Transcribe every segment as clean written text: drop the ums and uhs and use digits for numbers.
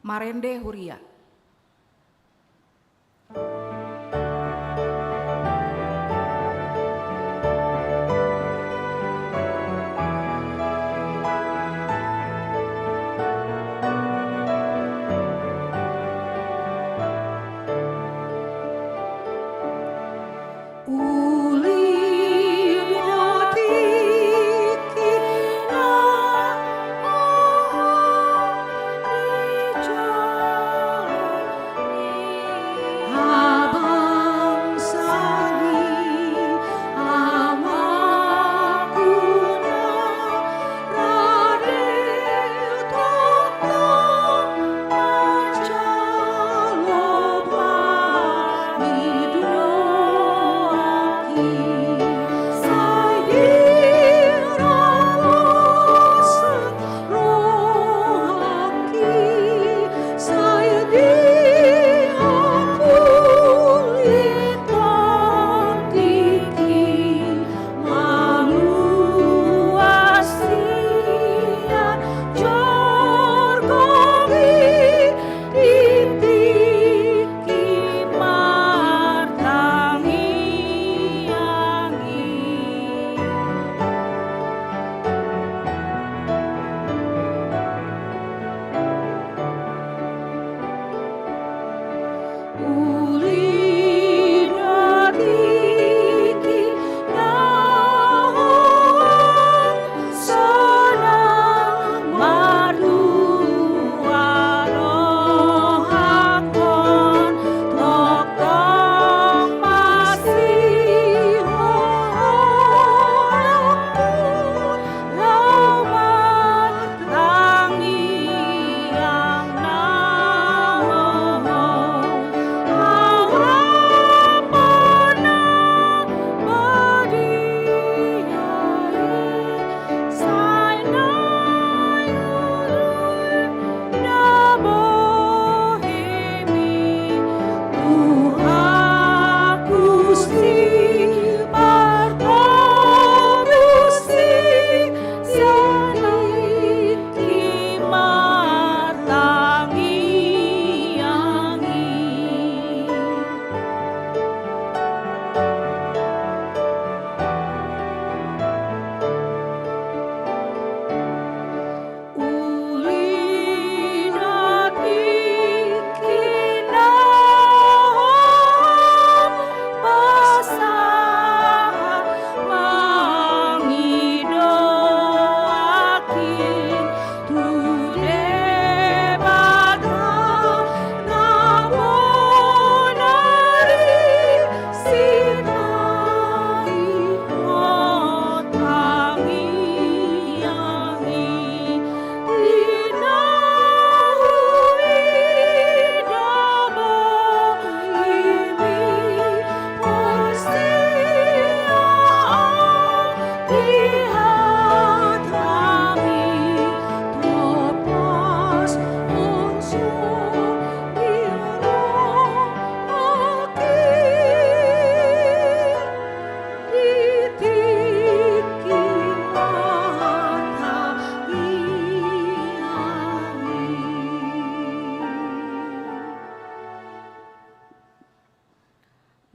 Marende Huria.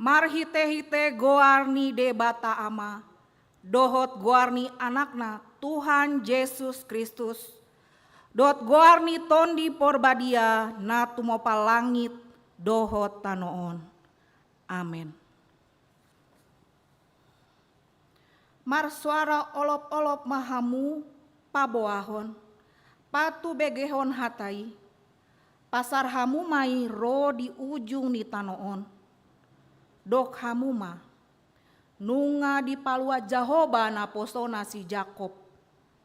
Marhite-hite goarni de bata ama, dohot goarni anakna Tuhan Yesus Kristus, dot goarni tondi porbadia na tumopa langit dohot tanoon. Amin. Mar suara olop-olop mahamu paboahon, patu begehon hatai, pasar hamu mai ro di ujung ni tanoon. Dok hamuma nunga di palua Jahoba na posona si Jakob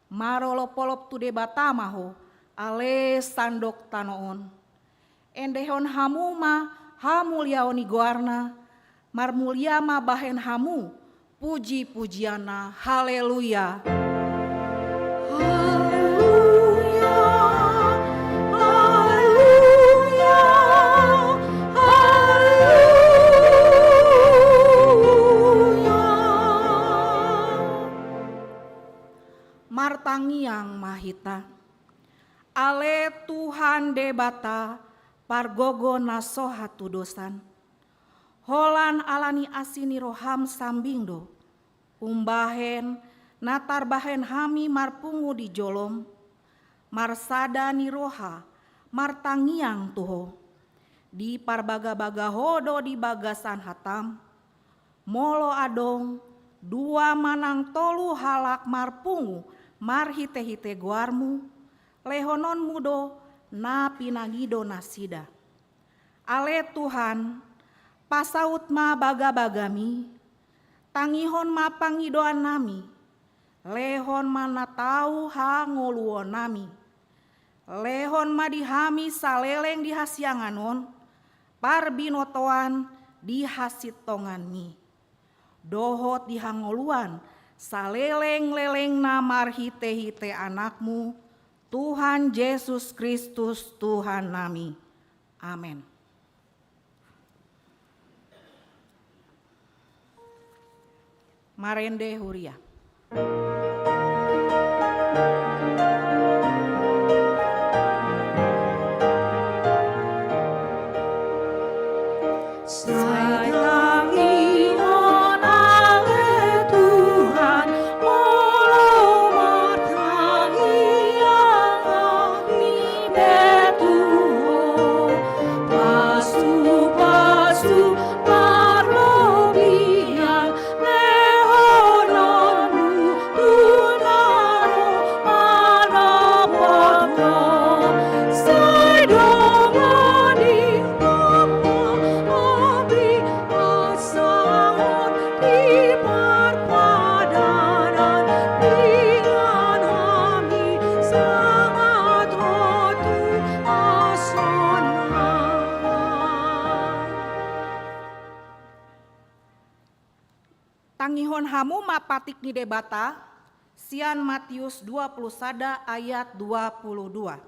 marolop-olop tu de batamaho ale sandok tanoon endehon hamuma hamuliaoni goarna marmuliama bahen hamu puji-pujiana haleluya. Martangiang mahita Ale Tuhan debata pargogo nasohatu dosan. Holan alani asini roham sambindo. Umbahen natar bahen hami marpungu di jolom. Marsada ni roha martangiang tuho. Di parbaga-baga hodo di bagasan hatam. Molo adong dua manang tolu halak marpungu marhite-hite guarmu. Lehonon mudo na pinagido nasida. Ale Tuhan pasaut ma baga-bagami, tangihon ma pangidoan nami, lehon mana tau hangoluon nami, lehon ma dihami saleleng dihasianganon, parbinotoan dihasitongan mi, dohot dihangoluan saleleng-leleng na marhite-hite anakmu, Tuhan Yesus Kristus Tuhan nami. Amin. Marende Huria. Tangihon hamu mapatik ni debata, sian Matius 21 ayat 22.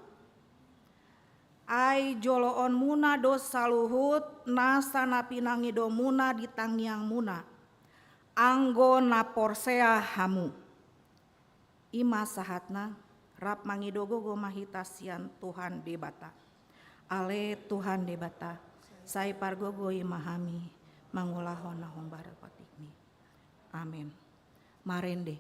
Ai joloon muna dos saluhut nasa napinangido muna ditangiang muna. Anggo na porsea hamu. Ima sahatna rap mangidogo mahita sian Tuhan debata. Ale Tuhan debata, sai pargogo imahami mangulahon nahong barapatik ni. Amin. Marende.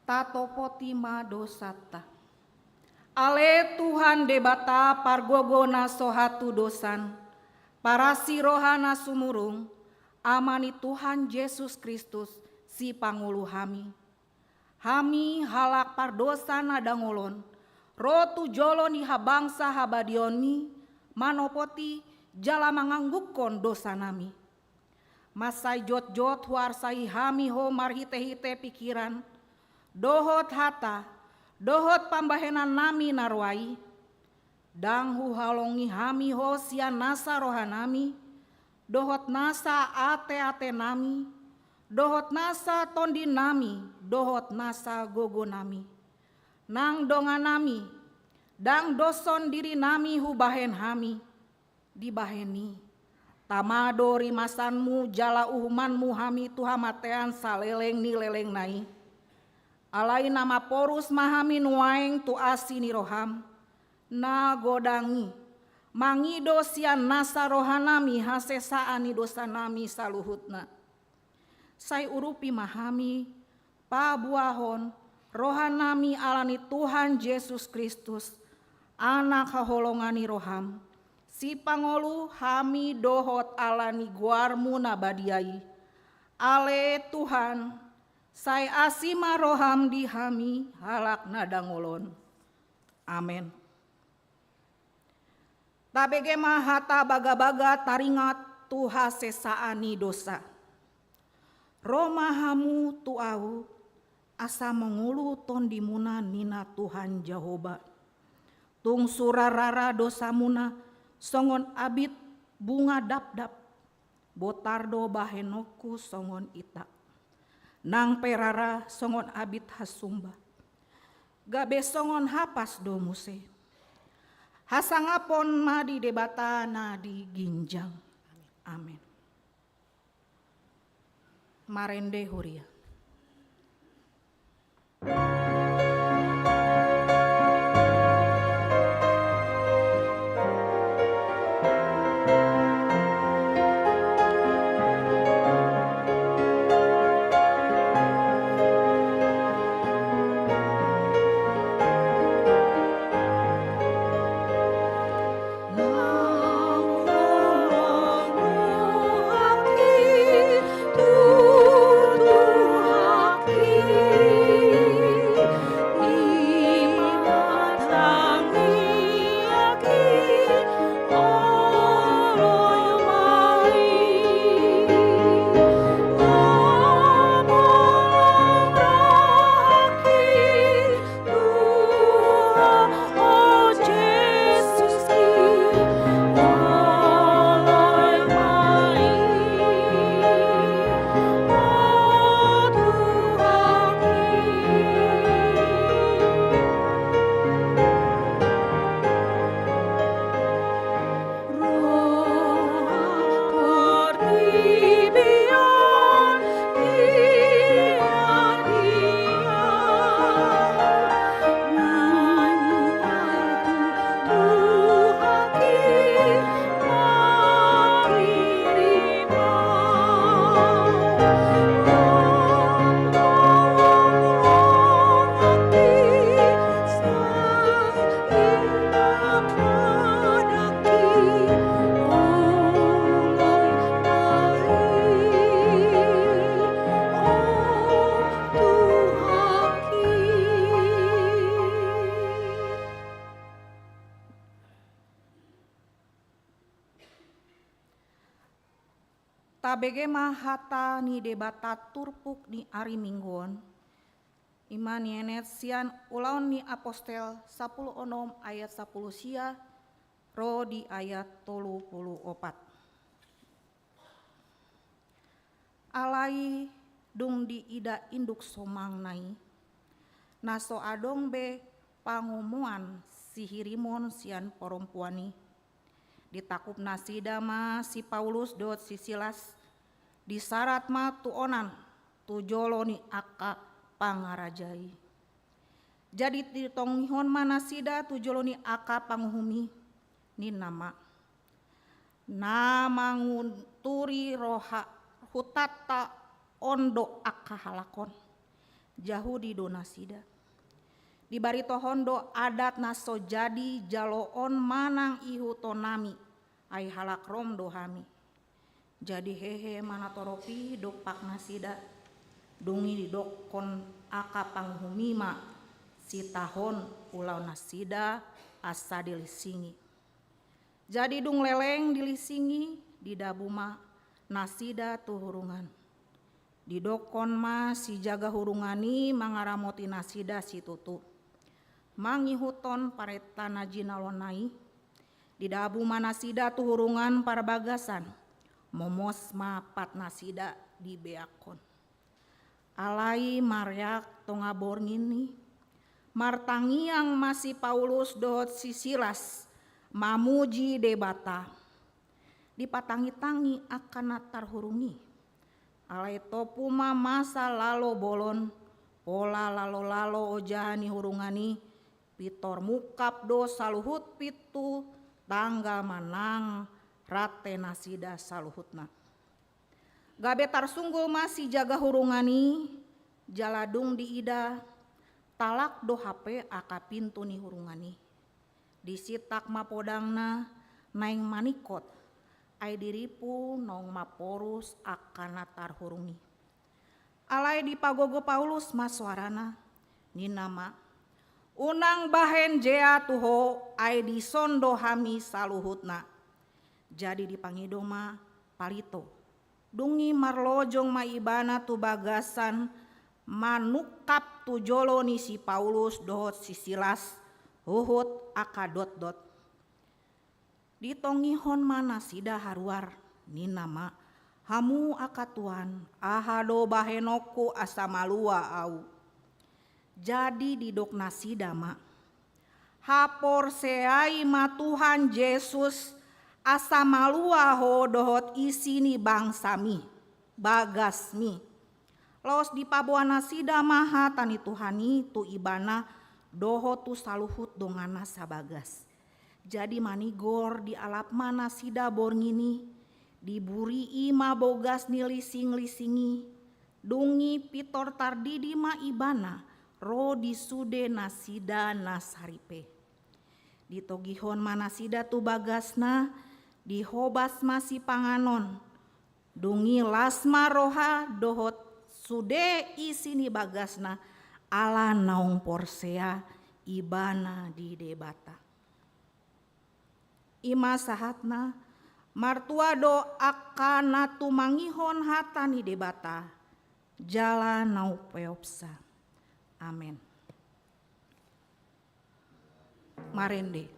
Tatopoti dosata. Ale Tuhan debata pargogona sohatu dosan, parasi rohana sumurung, amani Tuhan Yesus Kristus si pangulu hami. Hami halak pardosan adangolon, rotu jolon iha bangsa habadioni, manopoti jala manganggukon dosa nami. Masai jot-jot warsai hami ho marhite-hite pikiran, dohot hata, dohot pambahenan nami narwai, dang huhalongi hami hosia nasa rohanami, dohot nasa ate-ate nami, dohot nasa tondi nami, dohot nasa gogo nami. Nang donga nami, dang doson diri nami hubahen hami, dibaheni. Tamado rimasanmu jala uhumanmu hami tuhamatean saleleng ni leleng nai. Alai nama porus mahami nuaeng tu asini roham, na godangi, mangido sian nasa rohanami hasesaani dosa nami saluhutna. Sai urupi mahami, pabuahon, rohanami alani Tuhan Yesus Kristus, anak haholongani roham, si pangolu hami dohot alani guarmu nabadiai. Ale Tuhan, sai asima roham di hami halak nadangolon. Amin. Tabege mahata baga-baga taringat tuha sesaani dosa. Romahamu tuau asa mengulu tondimuna nina Tuhan Jehoba. Tung surarara dosamuna songon abit bunga dap-dap. Botardo bahenoku songon ita. Nang perara songon abit hasumba. Gabe songon hapas do muse. Hasangapon madi debata nadi ginjang. Amin. Marende huria. Tabege mahata ni debata turpuk ni ari mingguon. Iman yenet sian ulaun ni apostel 10 onom ayat 10 sia ro di ayat 34. Alai dung di ida induk somang nai. Naso adong be pangumuan si hirimon sian porompuani. Ditakup nasida ma si Paulus dot si Silas disarat ma tuonan tu joloni aka pangarajai. Jadi ditongihon mana sida tu joloni aka panguhumi ni nama ngunturi roha hutata ondo aka halakon jahu di donasida. Di barito hondo adat naso jadi jaloon manang ihu tonami ai halak rom dohami. Jadi hehe mana toropi dok pak nasida dungi di dokon aka panghumima si tahon ulau nasida asa dilisingi. Jadi dung leleng dilisingi di dabuma nasida tuhurungan. Di dokon ma si jaga hurungani mangaramoti nasida si tutu. Mangihuton pareta najina lonai. Di dabu manasida tu hurungan para bagasan. Momos ma pat nasida di beakon. Alai maryak tongabor ngini. Martangiang masih Paulus dohot si Silas. Mamuji debata. Dipatangi-tangi akan natar hurungi. Alai topu ma masa lalo bolon, pola lalo-lalo ojahani hurungani, pitor mukap do saluhut pitu, tanggal manang rate nasida saluhutna. Gabe tarsunggul masih jaga hurungani, jaladung di ida, talak do HP aka pintu ni hurungani. Disitak mapodangna, naing manikot, ai diripu nong maporus akan natar hurungi. Alai di pagogo Paulus maswarana ni nama unang bahen jea tuho ai di sondo hami saluhutna. Jadi dipangido ma palito dungi marlojong maibana tu bagasan manukap tu jolo ni si Paulus dohot si Silas huhut akadot-dot. Ditongihon mana sida haruar ni nama hamu akatuan ahado bahenoku asa malua au. Jadi didok nasida ma hapor seai ma Tuhan Yesus asa malua ho dohot isi ni bangsami bagasmi. Los di pabuan nasida maha tani Tuhani tu ibana dohot tu saluhut dongana sabagas. Jadi manigor di alap mana sida borngini, diburi ima bogas nilising-lisingi, dungi pitor tardidi ma ibana, ro disude nasida nasaripe. Ditogihon mana sida tu bagasna, dihobas masih panganon, dungi lasma roha dohot sude isini bagasna, ala naung porsea ibana di debata. Ima sahatna martua do akana tumangihon hatani debata jala nau peopsa. Amin. Marende.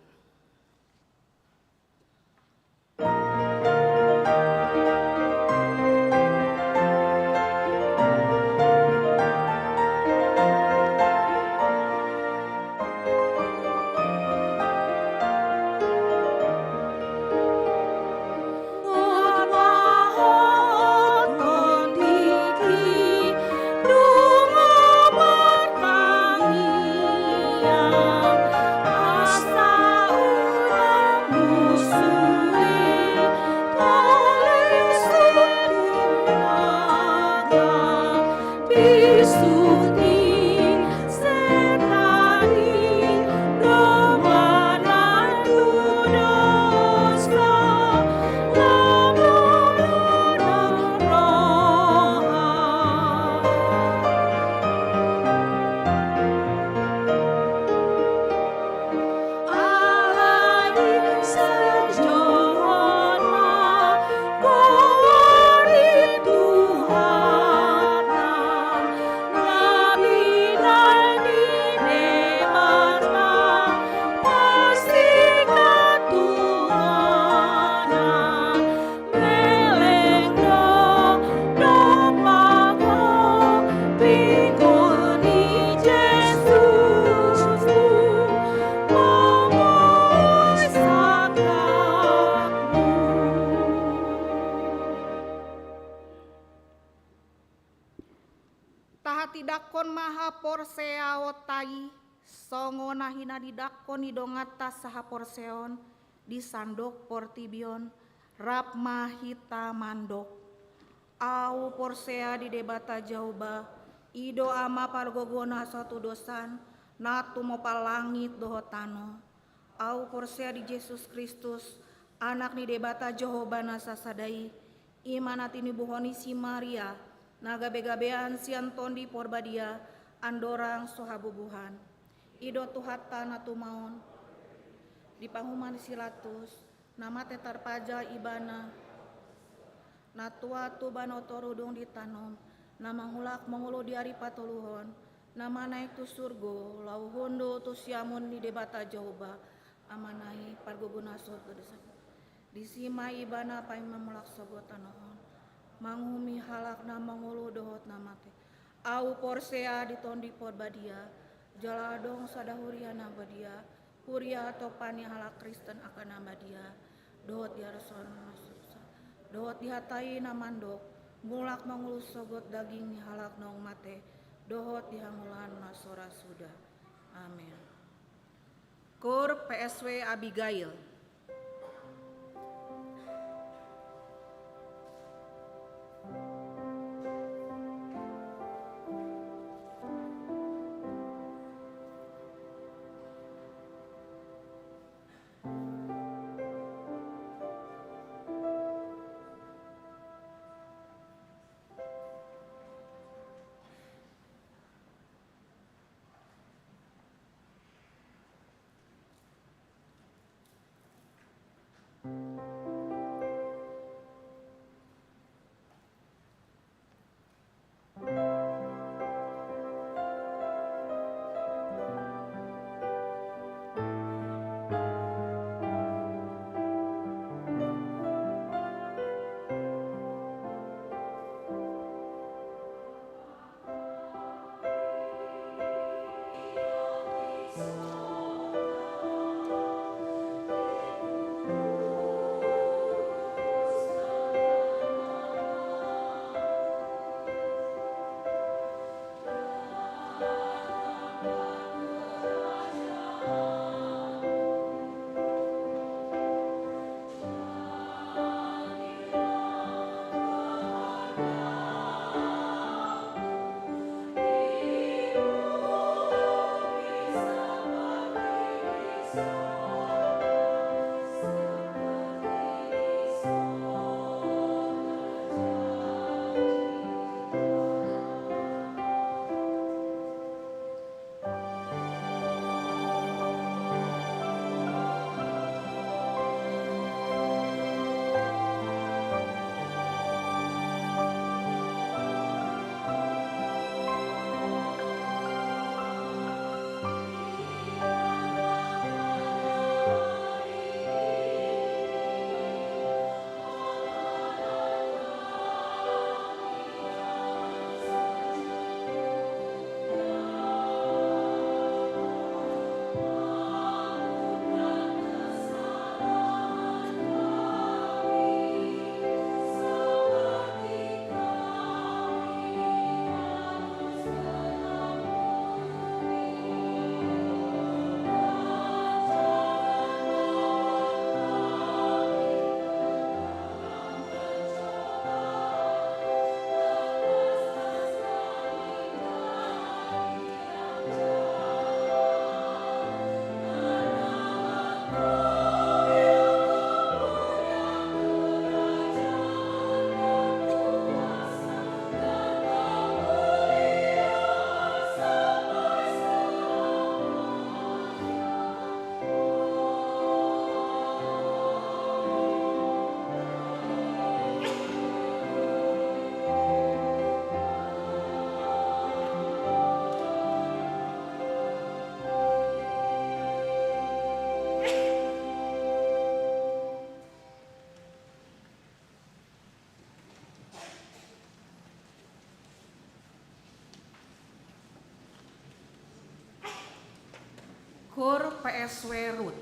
Tidakon maha porsea otai songo nahina didakon idongata saha porseon di sandok portibion rap mahita mandok au porsea di debata jauba ido ama pargogona satu dosan natu mopal langit dohotano au porsea di Yesus Kristus anak ni debata Jehovah sasadai imanatini buhoni si Maria nagabe-gabean sianton di porbadia andorang sohabubuhan ido tuhata natumaon di panguman silatus nama tetar paja ibana natua tu banotorudung ditanom Nama hulak mangulu diari patuluhon, nama naik tu surgo, lau hondo tu siamun di debata jauba, amanai parguguna surga desak. Disima ibana pai memulak sogot tanohon, manghumi halak na mangulu dohot namate. Au porsea ditondi por badia, jaladong sadahuria na badia, huria topani halak Kristen akan nama dia, dohot diarason masursa, dohot dihatai namandok, mulak mangulus sogot daging halak nong mate, dohot dihangulan nasora sudah. Amin. Kur PSW Abigail. Kur PSW Rut.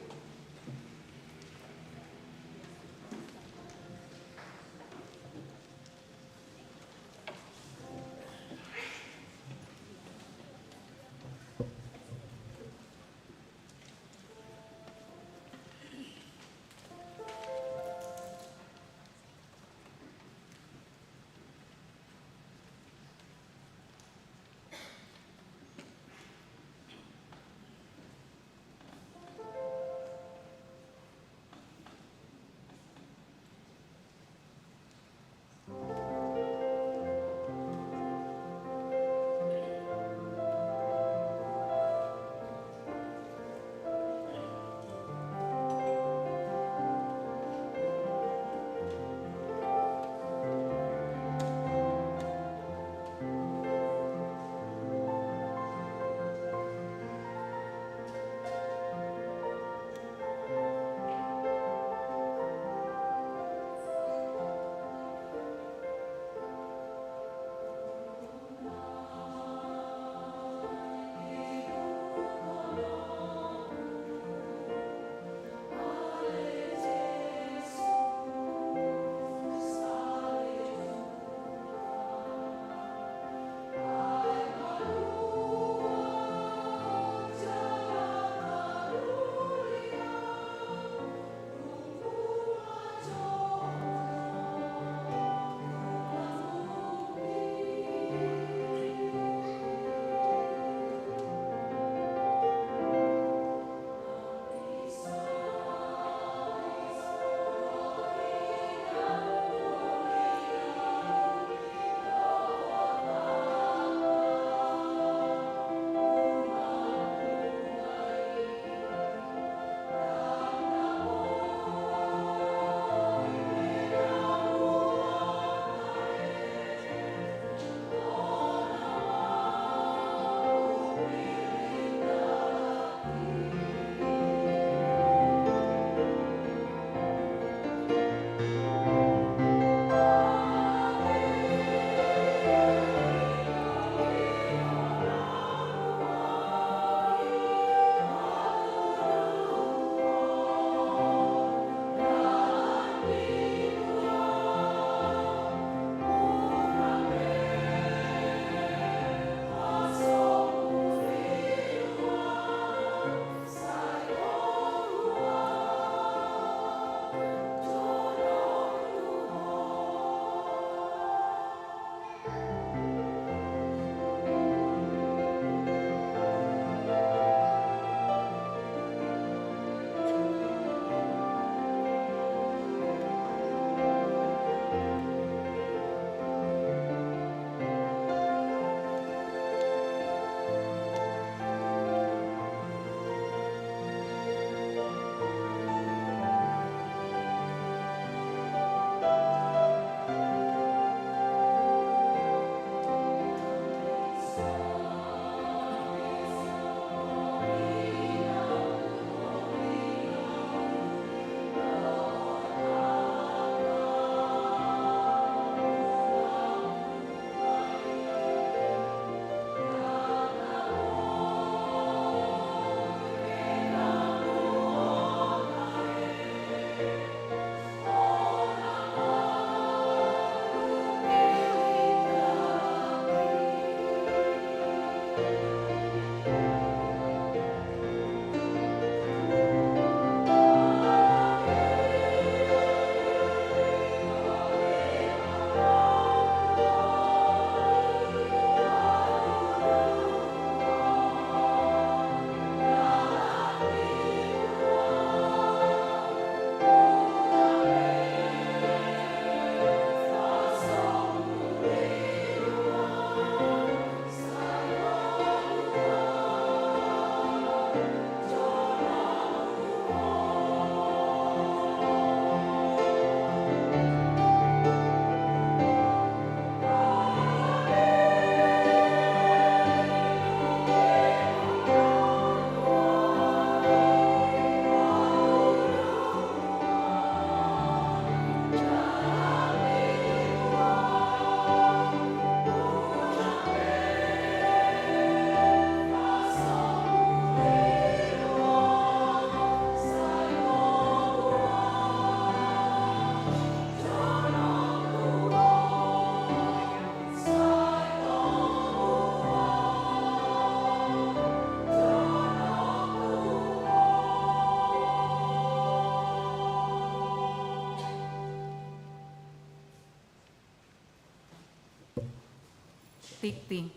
Tikting.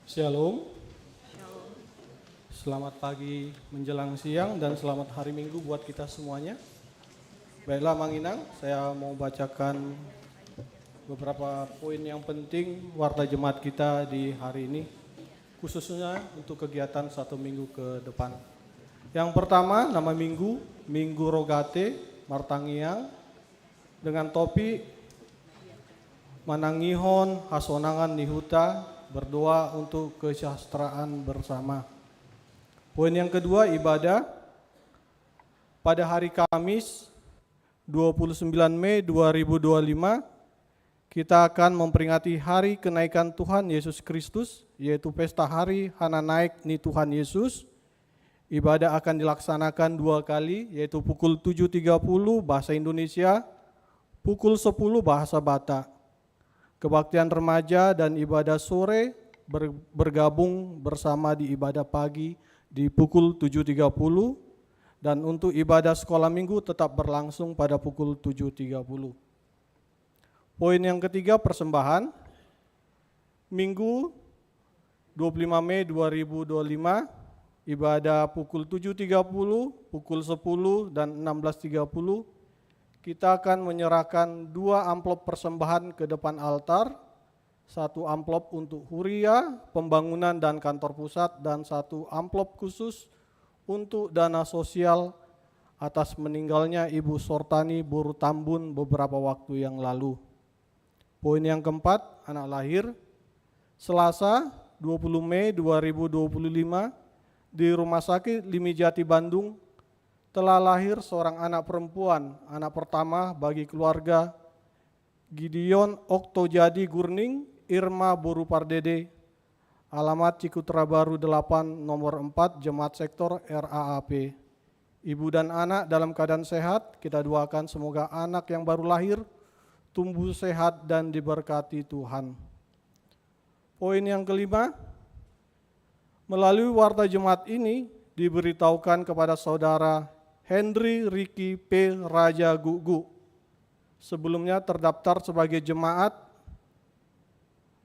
Shalom. Selamat pagi menjelang siang dan selamat hari Minggu buat kita semuanya. Baiklah Mang Inang, saya mau bacakan beberapa poin yang penting warta jemaat kita di hari ini, khususnya untuk kegiatan 1 minggu ke depan. Yang pertama, nama minggu, Minggu Rogate, Martangiang, dengan topik Manangihon Hasonangan Nihuta, berdoa untuk kesejahteraan bersama. Poin yang kedua, ibadah. Pada hari Kamis 29 Mei 2025, kita akan memperingati hari kenaikan Tuhan Yesus Kristus, yaitu pesta hari Hana Naik ni Tuhan Yesus. Ibadah akan dilaksanakan 2 kali, yaitu pukul 7.30 bahasa Indonesia, pukul 10 bahasa Batak. Kebaktian remaja dan ibadah sore bergabung bersama di ibadah pagi di pukul 7.30, dan untuk ibadah sekolah minggu tetap berlangsung pada pukul 7.30. Poin yang ketiga, persembahan. Minggu 25 Mei 2025, ibadah pukul 7.30, pukul 10 dan 16.30. Kita akan menyerahkan 2 amplop persembahan ke depan altar, 1 amplop untuk huria, pembangunan dan kantor pusat, dan 1 amplop khusus untuk dana sosial atas meninggalnya Ibu Sortani Buru Tambun beberapa waktu yang lalu. Poin yang keempat, anak lahir. Selasa 20 Mei 2025 di Rumah Sakit Limijati Bandung telah lahir seorang anak perempuan, anak pertama bagi keluarga Gideon Oktojadi Gurning, Irma Boru Pardede, alamat Cikutra Baru 8 nomor 4 Jemaat Sektor RAAP. Ibu dan anak dalam keadaan sehat, kita doakan semoga anak yang baru lahir tumbuh sehat dan diberkati Tuhan. Poin yang kelima, melalui warta jemaat ini diberitahukan kepada saudara Henry Riki P. Raja Gugu, sebelumnya terdaftar sebagai jemaat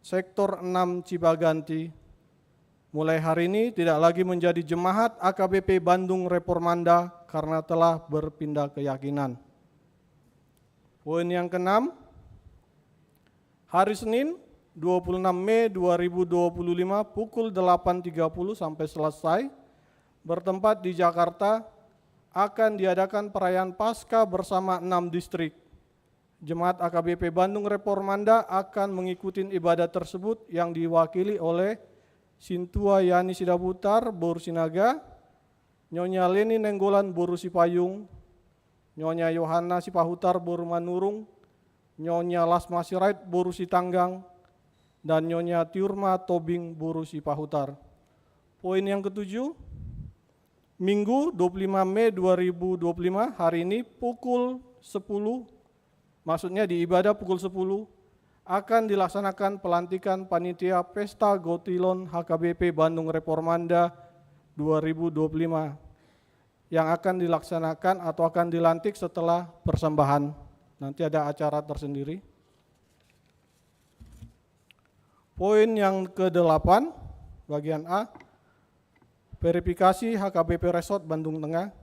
Sektor 6 Cibaganti, mulai hari ini tidak lagi menjadi jemaat AKBP Bandung Reformanda karena telah berpindah keyakinan. Poin yang keenam, hari Senin 26 Mei 2025 pukul 8.30 sampai selesai, bertempat di Jakarta, akan diadakan perayaan Paskah bersama 6 distrik. Jemaat AKBP Bandung Reformanda akan mengikuti ibadah tersebut yang diwakili oleh Sintua Yani Sidaputar Boru Sinaga, Nyonya Leni Nenggolan Boru Sipayung, Nyonya Yohana Sipahutar Boru Manurung, Nyonya Lasma Sirait Boru Sitanggang, dan Nyonya Tiurma Tobing Boru Sipahutar. Poin yang ketujuh, Minggu 25 Mei 2025 hari ini pukul 10, maksudnya di ibadah pukul 10, akan dilaksanakan pelantikan panitia Pesta Gotilon HKBP Bandung Reformanda 2025 yang akan dilaksanakan atau akan dilantik setelah persembahan. Nanti ada acara tersendiri. Poin yang ke-8, bagian A, verifikasi HKBP Resort Bandung Tengah.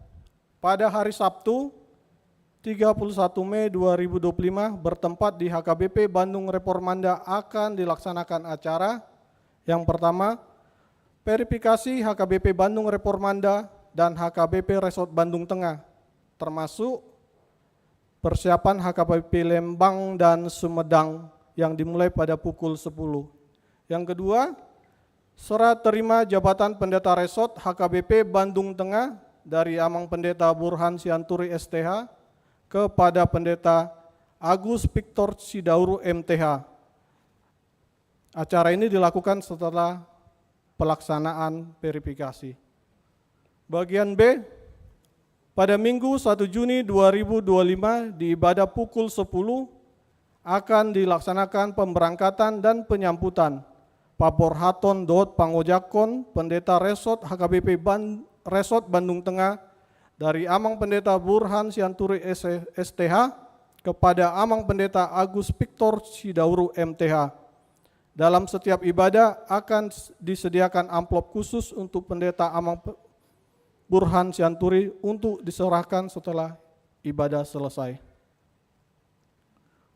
Pada hari Sabtu 31 Mei 2025 bertempat di HKBP Bandung Reformanda akan dilaksanakan acara yang pertama, verifikasi HKBP Bandung Reformanda dan HKBP Resort Bandung Tengah, termasuk persiapan HKBP Lembang dan Sumedang yang dimulai pada pukul 10. Yang kedua, serat terima jabatan pendeta resort HKBP Bandung Tengah dari Amang Pendeta Burhan Sianturi STH kepada Pendeta Agus Victor Sidauru MTH. Acara ini dilakukan setelah pelaksanaan verifikasi. Bagian B, pada Minggu 1 Juni 2025 di ibadah pukul 10 akan dilaksanakan pemberangkatan dan penyambutan Pabor Haton Dot Pangojakon, Pendeta Resot HKBP Resot Bandung Tengah, dari Amang Pendeta Burhan Sianturi STH kepada Amang Pendeta Agus Victor Sidauru MTH. Dalam setiap ibadah akan disediakan amplop khusus untuk Pendeta Amang Burhan Sianturi untuk diserahkan setelah ibadah selesai.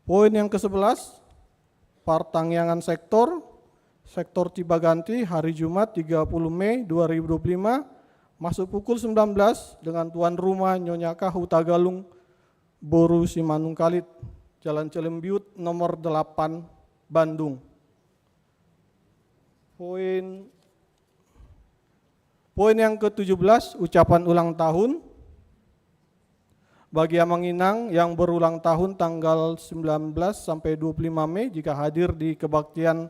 Poin yang ke-11, pertangyangan sektor Cibaganti hari Jumat 30 Mei 2025 masuk pukul 19 dengan tuan rumah Nyonya Kahu Tagalung Boru Simanung Kalit, Jalan Cilembiut nomor 8 Bandung. Poin yang ke-17, ucapan ulang tahun bagi Amang Inang yang berulang tahun tanggal 19 sampai 25 Mei. Jika hadir di kebaktian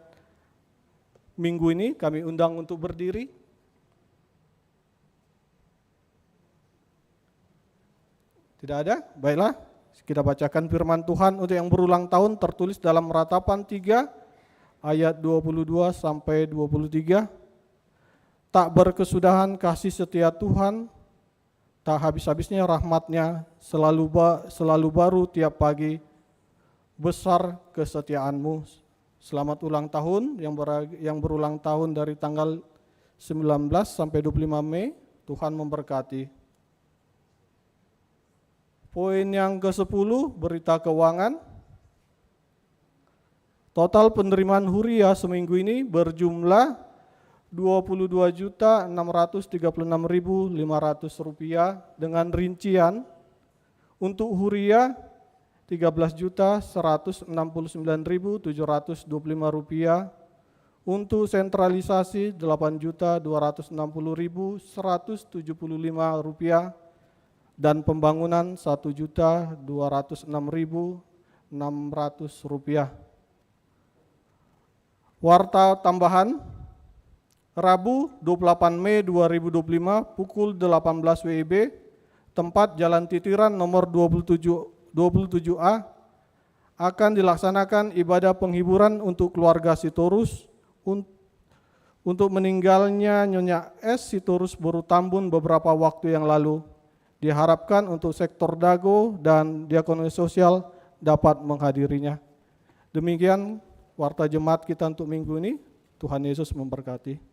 minggu ini, kami undang untuk berdiri. Tidak ada? Baiklah, kita bacakan firman Tuhan untuk yang berulang tahun tertulis dalam Ratapan 3 ayat 22 sampai 23. Tak berkesudahan kasih setia Tuhan, tak habis-habisnya rahmat-Nya, selalu baru tiap pagi, besar kesetiaan-Mu. Selamat ulang tahun yang berulang tahun dari tanggal 19 sampai 25 Mei, Tuhan memberkati. Poin yang ke-10, berita keuangan. Total penerimaan Huria seminggu ini berjumlah Rp22.636.500 dengan rincian untuk Huria Rp13.169.725, untuk sentralisasi Rp8.260.175 dan pembangunan Rp1.206.600. Warta tambahan, Rabu 28 Mei 2025 pukul 18 WIB, tempat Jalan Titiran nomor 27A, akan dilaksanakan ibadah penghiburan untuk keluarga Sitorus untuk meninggalnya Nyonya S. Sitorus Boru Tambun beberapa waktu yang lalu. Diharapkan untuk sektor dago dan diakonis sosial dapat menghadirinya. Demikian warta jemaat kita untuk minggu ini. Tuhan Yesus memberkati.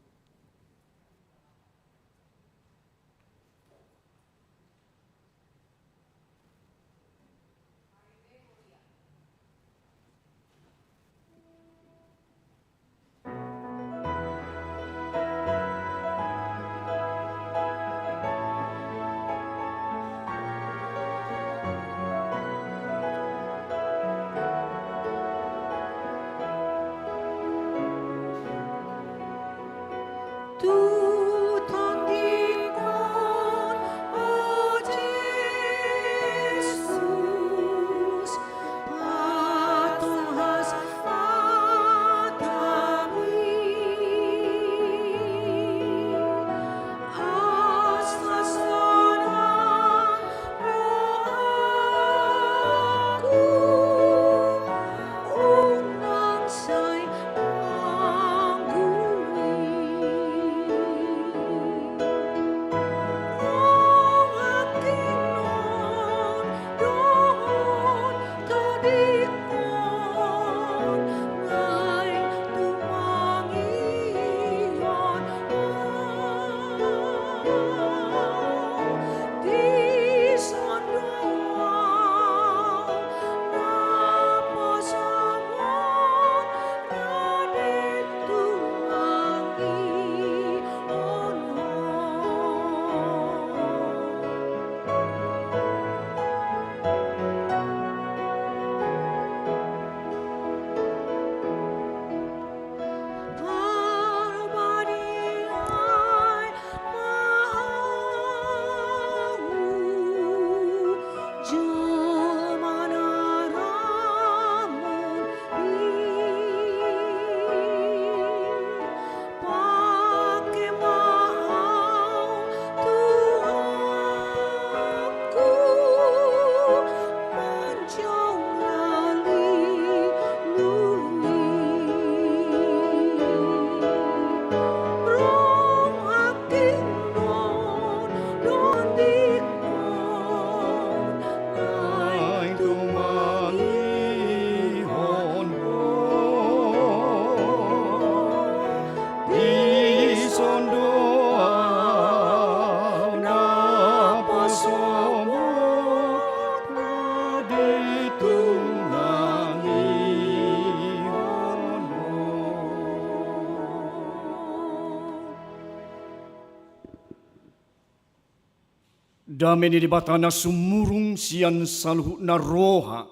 Dami ni batana sumurung sian saluhut na roha.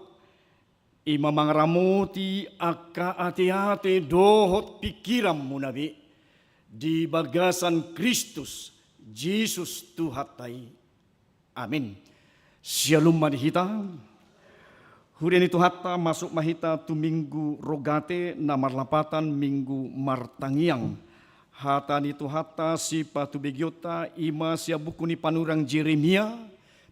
Ima mangaramoti akka ate-ate dohot pikiram mo nabi. Di bagasan Kristus, Jesus Tuhatay. Amin. Shalom manihita. Hurian itu hatta masuk mahita tu minggu rogate na marlapatan minggu martangiang. Hata ni tu hatta si patu begiota ima sia buku ni panurang Jeremia.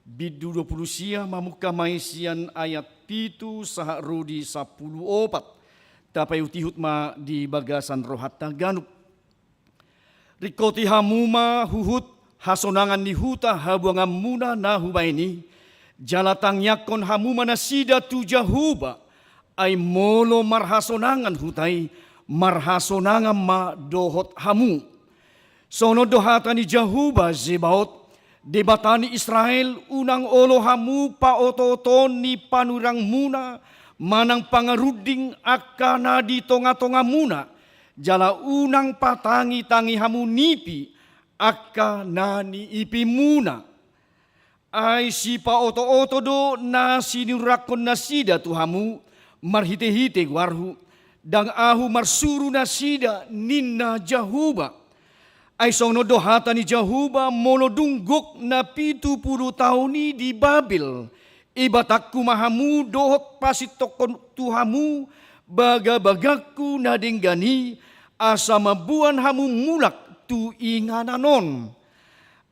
Bidu 20 sia mamuka maisian ayat pitu saha rudi 10 opat. Tapai utihut ma di bagasan rohatta ganup. Rikoti hamuma huhut hasonangan ni huta habuangan muna na hubaini. Jalatang yakon hamuma na sida tu Jahuba ay molo marhasonangan hutai marhasonangan ma dohot hamu. Sono dohata ni Jahuba zebaot debatani Israel unang olo hamu paototon ni panurang muna manang pangaruding akana di tonga-tonga muna jala unang patangi-tangi hamu nipi akana ni ipi muna. Ay si paoto-oto do na sinurakon na sida tuhamu marhite-hite warhu dang ahu marsuru na sida ninna Jahuba. Ay sono dohata ni Jahuba monodunggok na 70 tahun di Babil. Ibatakku mahamu dohot pasitokon tuhamu baga-bagaku na denggani asa mabuan hamu mulak tu ingananon.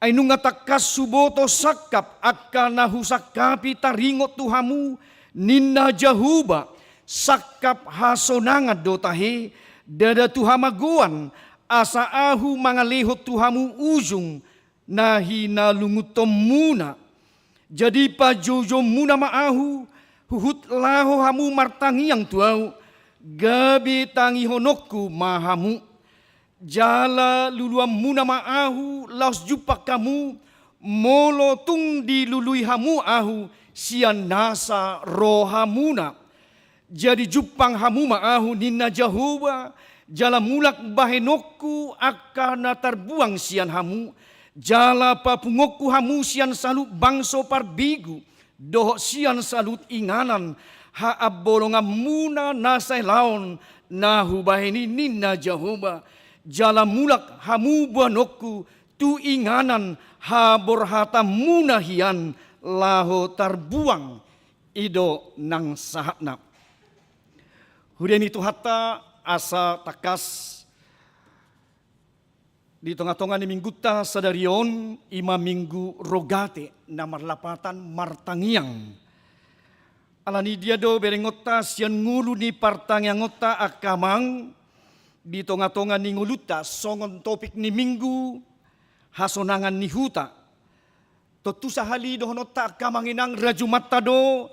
Ay nung atakas suboto sakap akana husakapi taringot tuhamu ninna Jahuba sakap hasonangan dotahe dada tuhamaguan asa ahu mangalihot tuhamu ujung nahi nalungutom muna. Jadi pajojo muna maahu huhut laho hamu martangiang tuau gabi tangi honokku mahamu. Jala luluam muna maahu laos jupak kamu molo tung di lului hamu ahu sian nasa rohamuna. Jadi jupang hamu maahu ninna Jahuba jala mulak bahenokku akana terbuang sian hamu. Jala papungokku hamu sian salut bangso parbigu dohok sian salut inganan ha abolonga muna nasai laon nahu baheni ninna Jahuba. Jala mulak hamu buanokku tu inganan ha borhata munahian laho terbuang ido nang sahatna. Hudian itu hatta asa takas di tengah-tengah ni mingguta sadarion ima minggu rogate na marlapatan martangiang. Alani dia do berengota sian ngulu ni partangiangota akamang di tonga-tonga ni nguluta songon topik ni minggu hasonangan ni huta. Totu sahali dohonota kamanginang rajumata do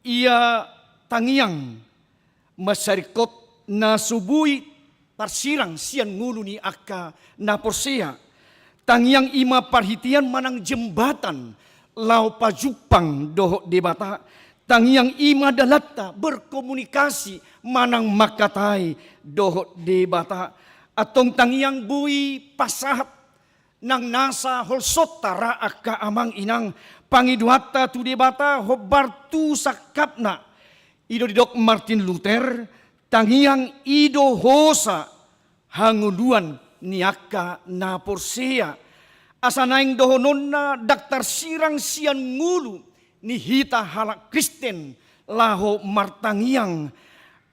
ia tangiang masyarikot na subui parsirang sian ngulu ni akka na porsea. Tangiang ima parhitian manang jembatan lau pajupang doho debata. Tangiang ima dalatta berkomunikasi manang makatai dohot debata. Atong tangiang bui pasahat nang nasa holsot tara akka amang inang pangiduata tu debata hobar tu sakapna. Ido didok Martin Luther tangiang ido hosa hanguluan ni akka na porsea. Asanaing dohonon na daktar sirang sian ngulu ni hita halak Kristen laho martangiang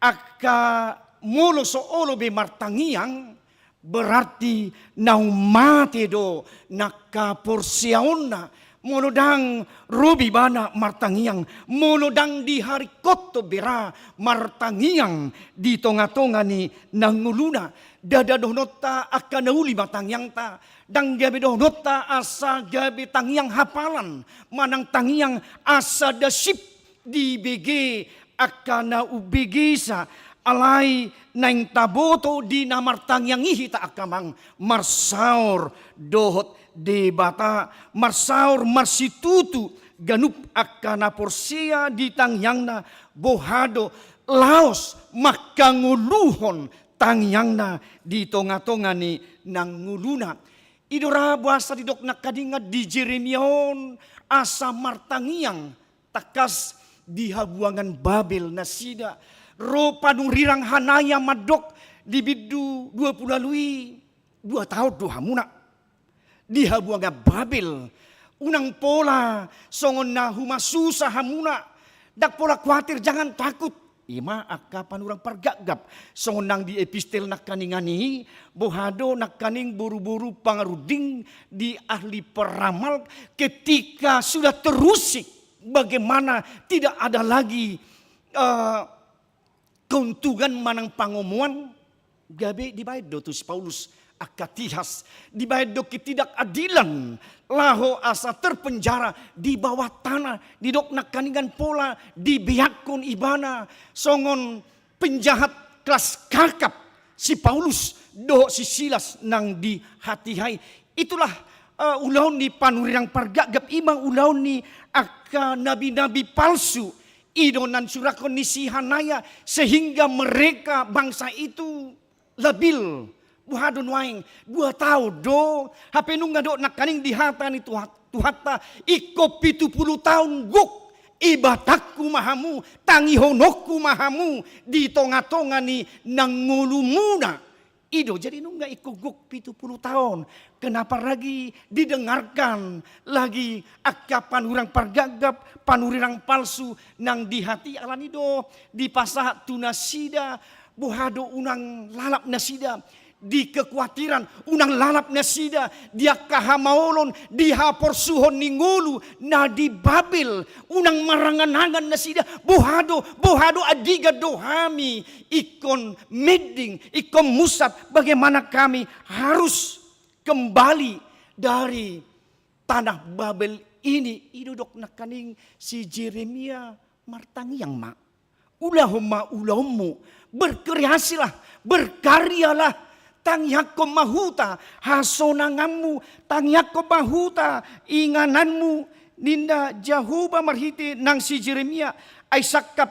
akka molo soolo be martangiang berarti nau mate do nakaporsiaonna monodang robi bana martangiang monodang di hari koto bera martangiang di tonga-tonga ni nanguluna dada dohnota akan nauli martangiang ta dang gabe dohnota asa gabe tangiang hapalan manang tangiang asa dasip di BG akana ubegesa alai naing taboto di namar tangiang ihita akamang marsaur dohot debata marsaur marsitutu ganup akana porsia di tangiangna bohado laos makanguluhon tangiangna di tonga-tonga ni nang nguluna. Idora buasa di dok nakadingat di Jeremiaon asa martangiang takas di habuangan Babel nasida ro panurirang hanaya madok di bidu 20 lalui 2 tahun 2 hamuna di habuangan Babel unang pola songon na humasusah hamuna dak pola khawatir jangan takut ima akka panurang pargagap songon nang di epistel nakaningani bohado nakaning buru-buru pangaruding di ahli peramal ketika sudah terusik bagaimana tidak ada lagi keuntungan manang pangomuan gabe dibayad do si Paulus akatihas dibayad do ketidakadilan laho asa terpenjara di bawah tanah di dok nakaningan pola dibiakon ibana songon penjahat kelas kakap si Paulus do si Silas nang di hatihai itulah ulaun ni panurirang pargagap imang ulaun ni akka nabi-nabi palsu idonan surakon ni si Hanaya sehingga mereka bangsa itu labil buhadon waing 2 tahun do hape nungga do nakaning dihata ni tuhata iko 70 tahun guk ibatakku mahamu tangihonokku mahamu di tonga-tonga ni nangulumuna ido jadi nungga iko guk 70 tahun kenapa lagi didengarkan lagi akka panurang pargagap panurirang palsu nang di hati alan ido di pasah tunasida buhado unang lalap nasida di kekhawatiran unang lalap nasida dia kahamaolon di haporsuhon ningulu na di Babel unang maranganangan nasida bohado adiga dohami ikon meding ikon musab bagaimana kami harus kembali dari tanah Babel ini idudok nakaning si Jeremia martangiang mak ulahmu berkreasilah berkaryalah tangyakom mahuta hasonanganmu tangyakom mahuta ingananmu ninda Jahuba marhiti nang si Jeremia ay sakap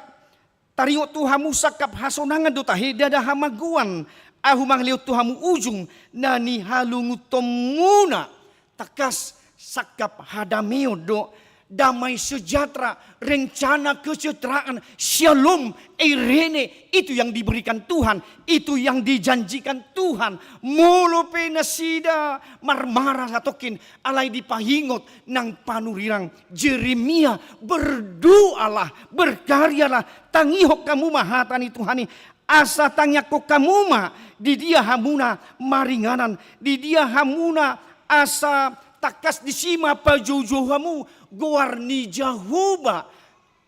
tariyo tuhamu sakap hasonangan do tahida hamaguan ahumang liyo tuhamu ujung na ni halungutom muna takas sakap hadameo do damai sejahtera, rencana kesejahteraan, shalom, irene, itu yang diberikan Tuhan, itu yang dijanjikan Tuhan. Molo penasida marmara satokin alai dipahingot nang panurirang Jeremia berdoalah, berkaryalah, tangihok kamu mahatani Tuhani. Asa tangyako kamu ma di dia hamuna maringanan, di dia hamuna asa takas disima pajojohamu goarni Jahuba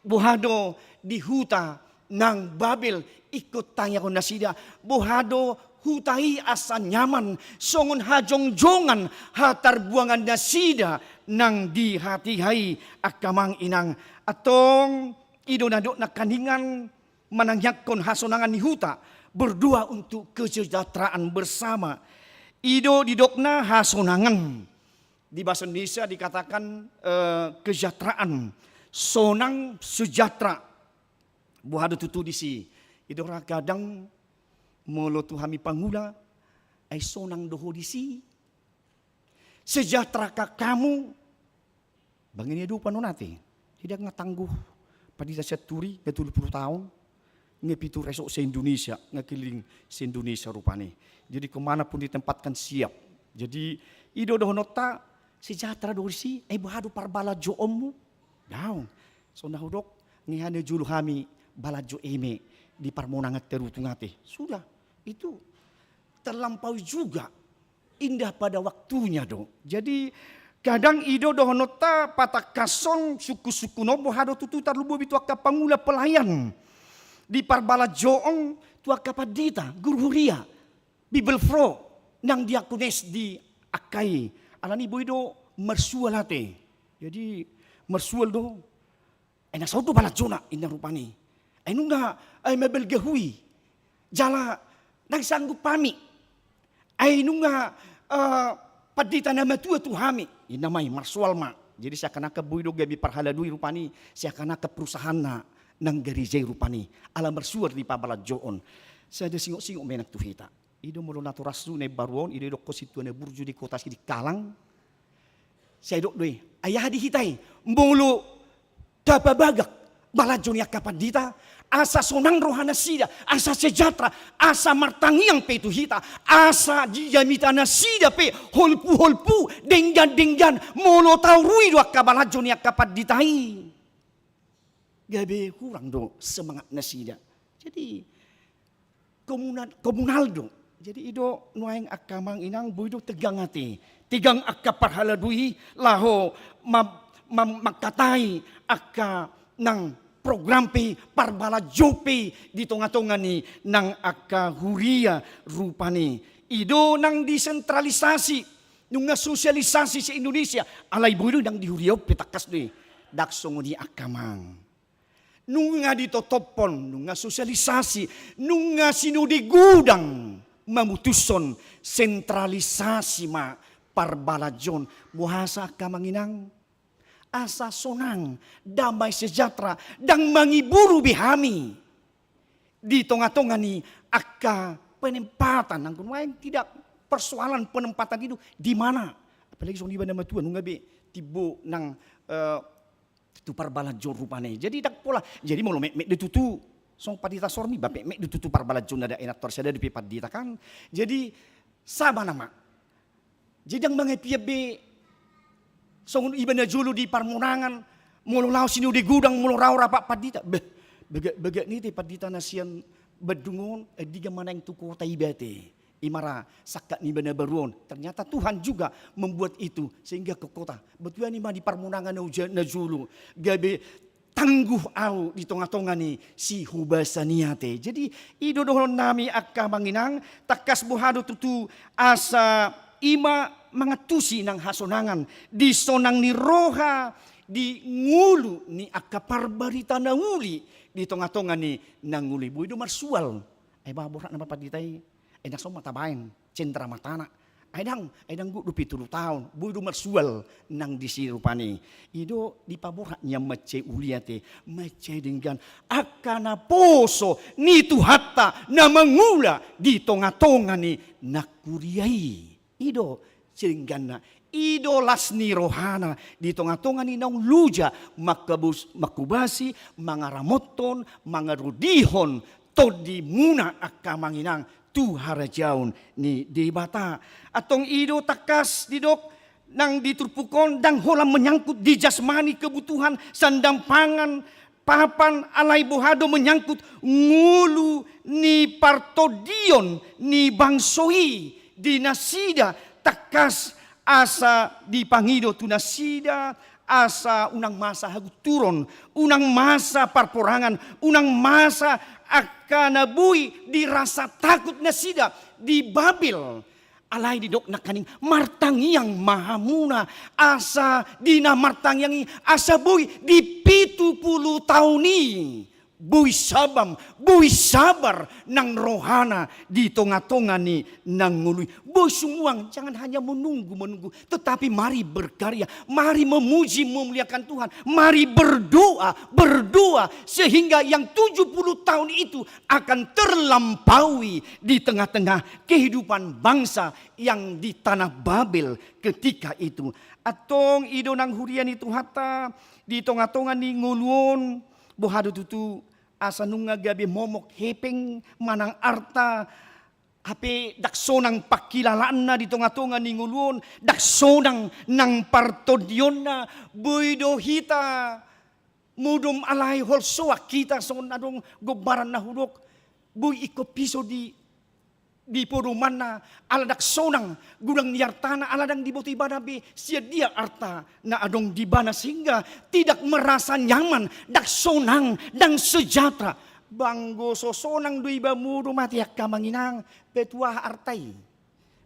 bohado di huta nang Babel ikut tanya ko nasida bohado hutai asa nyaman songon hajongjongan hatar buangan nasida nang di hatihai akamang inang atong idonado na kaningan manangyakon hasonangan ni huta berdua untuk kesejahteraan bersama ido didokna hasonangan. Di bahasa Indonesia dikatakan kesejahteraan, sonang sejahtera. Buhado tutu disi. Itu orang kadang molo tuhami pangula, ay sonang doho disi. Sejahtera kamu, bangin edu panonate. Tidak ngatangguh. Padita seturi, ke 30 tahun, ngepitu resok se Indonesia, ngekiling se Indonesia rupane. Jadi kemanapun ditempatkan siap. Jadi ido doho nota, sejahtera dorsi buhado parbala jo ommu daun so nahudok ngihane julu hami balajo eme di parmonangat terutungate sudah itu terlampaui juga indah pada waktunya do jadi kadang ido dohonota patak kasong suku-suku no bohado tutu tarlubo bitu akka pangula pelayan di parbala joong tu akka padita guru huria Bible Fro nang diakunes di akai alani boydo mersual hati. Jadi mersual do. Enak saudo balat zona inang rupani. Nungga ay mebel gehui. Jala nang sanggup pami. Ay nungga padita nama tua tuhami. Inamay mersual ma. Jadi seakan-akan boydo gabi parhala dui rupani. Seakan-akan perusahaan na nang garizay rupani. Ala mersual di pabalat joon. Saya ada singok-singok menak tuhita. Ido mulu naturasu ne baruon, ido dok kositu ne burju di kota di Kalang. Saya dok doi, ayah di hitai, mulu tababagak, balajoni akapadita, asa sonang rohana sida, asa sejahtera, asa martangiang pe tu hita, asa jijamita nasida pe, holpu, denggan, mulu tau rui do akabalajoni akapaditai. Gabe kurang do semangat nasida. Jadi komunal do. Jadi ido nuaing akamang inang buido tegang hati. Tigang akka parhaladui laho makatai akka nang program pe parbala jope di tonga-tonga ni nang akka huria rupani. Ido nang desentralisasi nung sosialisasi sa Indonesia alay buido nang dihuriaw petakas de daksongo di akamang. Nung nga ditotopon, nung nga sosialisasi, nung nga sinudigudang mamutuson sentralisasi ma parbalajon buhasa ka manginang asa sonang damai sejahtera dang mangiburu bihami di tonga-tonga ni akka penempatan nang kunwain tidak persoalan penempatan itu di mana apalagi song di banda matuan nung ngabe tibo nang tu parbalajon rupane jadi dak pola jadi mau mek ditutu song padita sormi bape mek ditutu parbalajon ada enator sada di padita kan jadi sama nama jadi yang mengepiabe song ibana julu di parmunangan mulu lau sinu di gudang mulu rau rapak padita bega ni te padita nasian bedungon diga mana yang tuku taibate imara sakat ni bana baruon ternyata Tuhan juga membuat itu sehingga ke kota betul ni mah di parmunangan na julu gabe tangguh au di tonga-tonga ni si hubasaniate jadi ido dohon nami akka manginang takas buhado tutu asa ima mangatusi nang hasonangan di sonang ni roha di ngulu ni akka parbarita na uli di tonga-tonga ni nanguli buido marsual ay baborak na mapaditai enak so matabain centra matana aidang gu 20 tahun budu marsual nang disirupani ido di paboraknya mece uliate mece dengan akana poso ni tuhatta na mangula di tonga-tonga ni nakuriai ido singgana ido lasni rohana di tonga-tonga ni naung luja makubasi mangaramoton mangarudihon todi muna akka manginang tu harajaun ni di bata atong ido takas didok nang diturpukon dang holam menyangkut di jasmani kebutuhan sandang pangan papan alai bohado menyangkut ngulu ni partodion ni bangsoi di nasida takas asa di pangido tu nasida asa unang masa haguturon unang masa parporangan unang masa akana bui dirasa takut nasida di Babil alai di dok nakaning martangiang mahamuna asa dina martangiangi asa bui di 70 tahun ni bui sabar nang rohana di tonga-tonga ni nang ngului bui sumuang jangan hanya menunggu tetapi mari berkarya mari memuji memuliakan Tuhan mari berdoa sehingga yang 70 tahun itu akan terlampaui di tengah-tengah kehidupan bangsa yang di tanah Babel ketika itu atong ido nang hurian itu hatta di tonga-tonga ni nguluon bohado tutu asa nunga gabi momok hepeng manang arta hape daksonang pakilalaan na di tonga-tonga ni nguluon daksonang nang partodion boydo hita mudum alay holsoa kita son adong gobaran na hudok boy ikopiso di poruman na aladak sonang gudang yartana aladang di boti banabe sia dia arta na adong di bana sehingga tidak merasa nyaman dak sonang dan sejahtera banggo sosonang dui bamudu mati akka manginang betua artai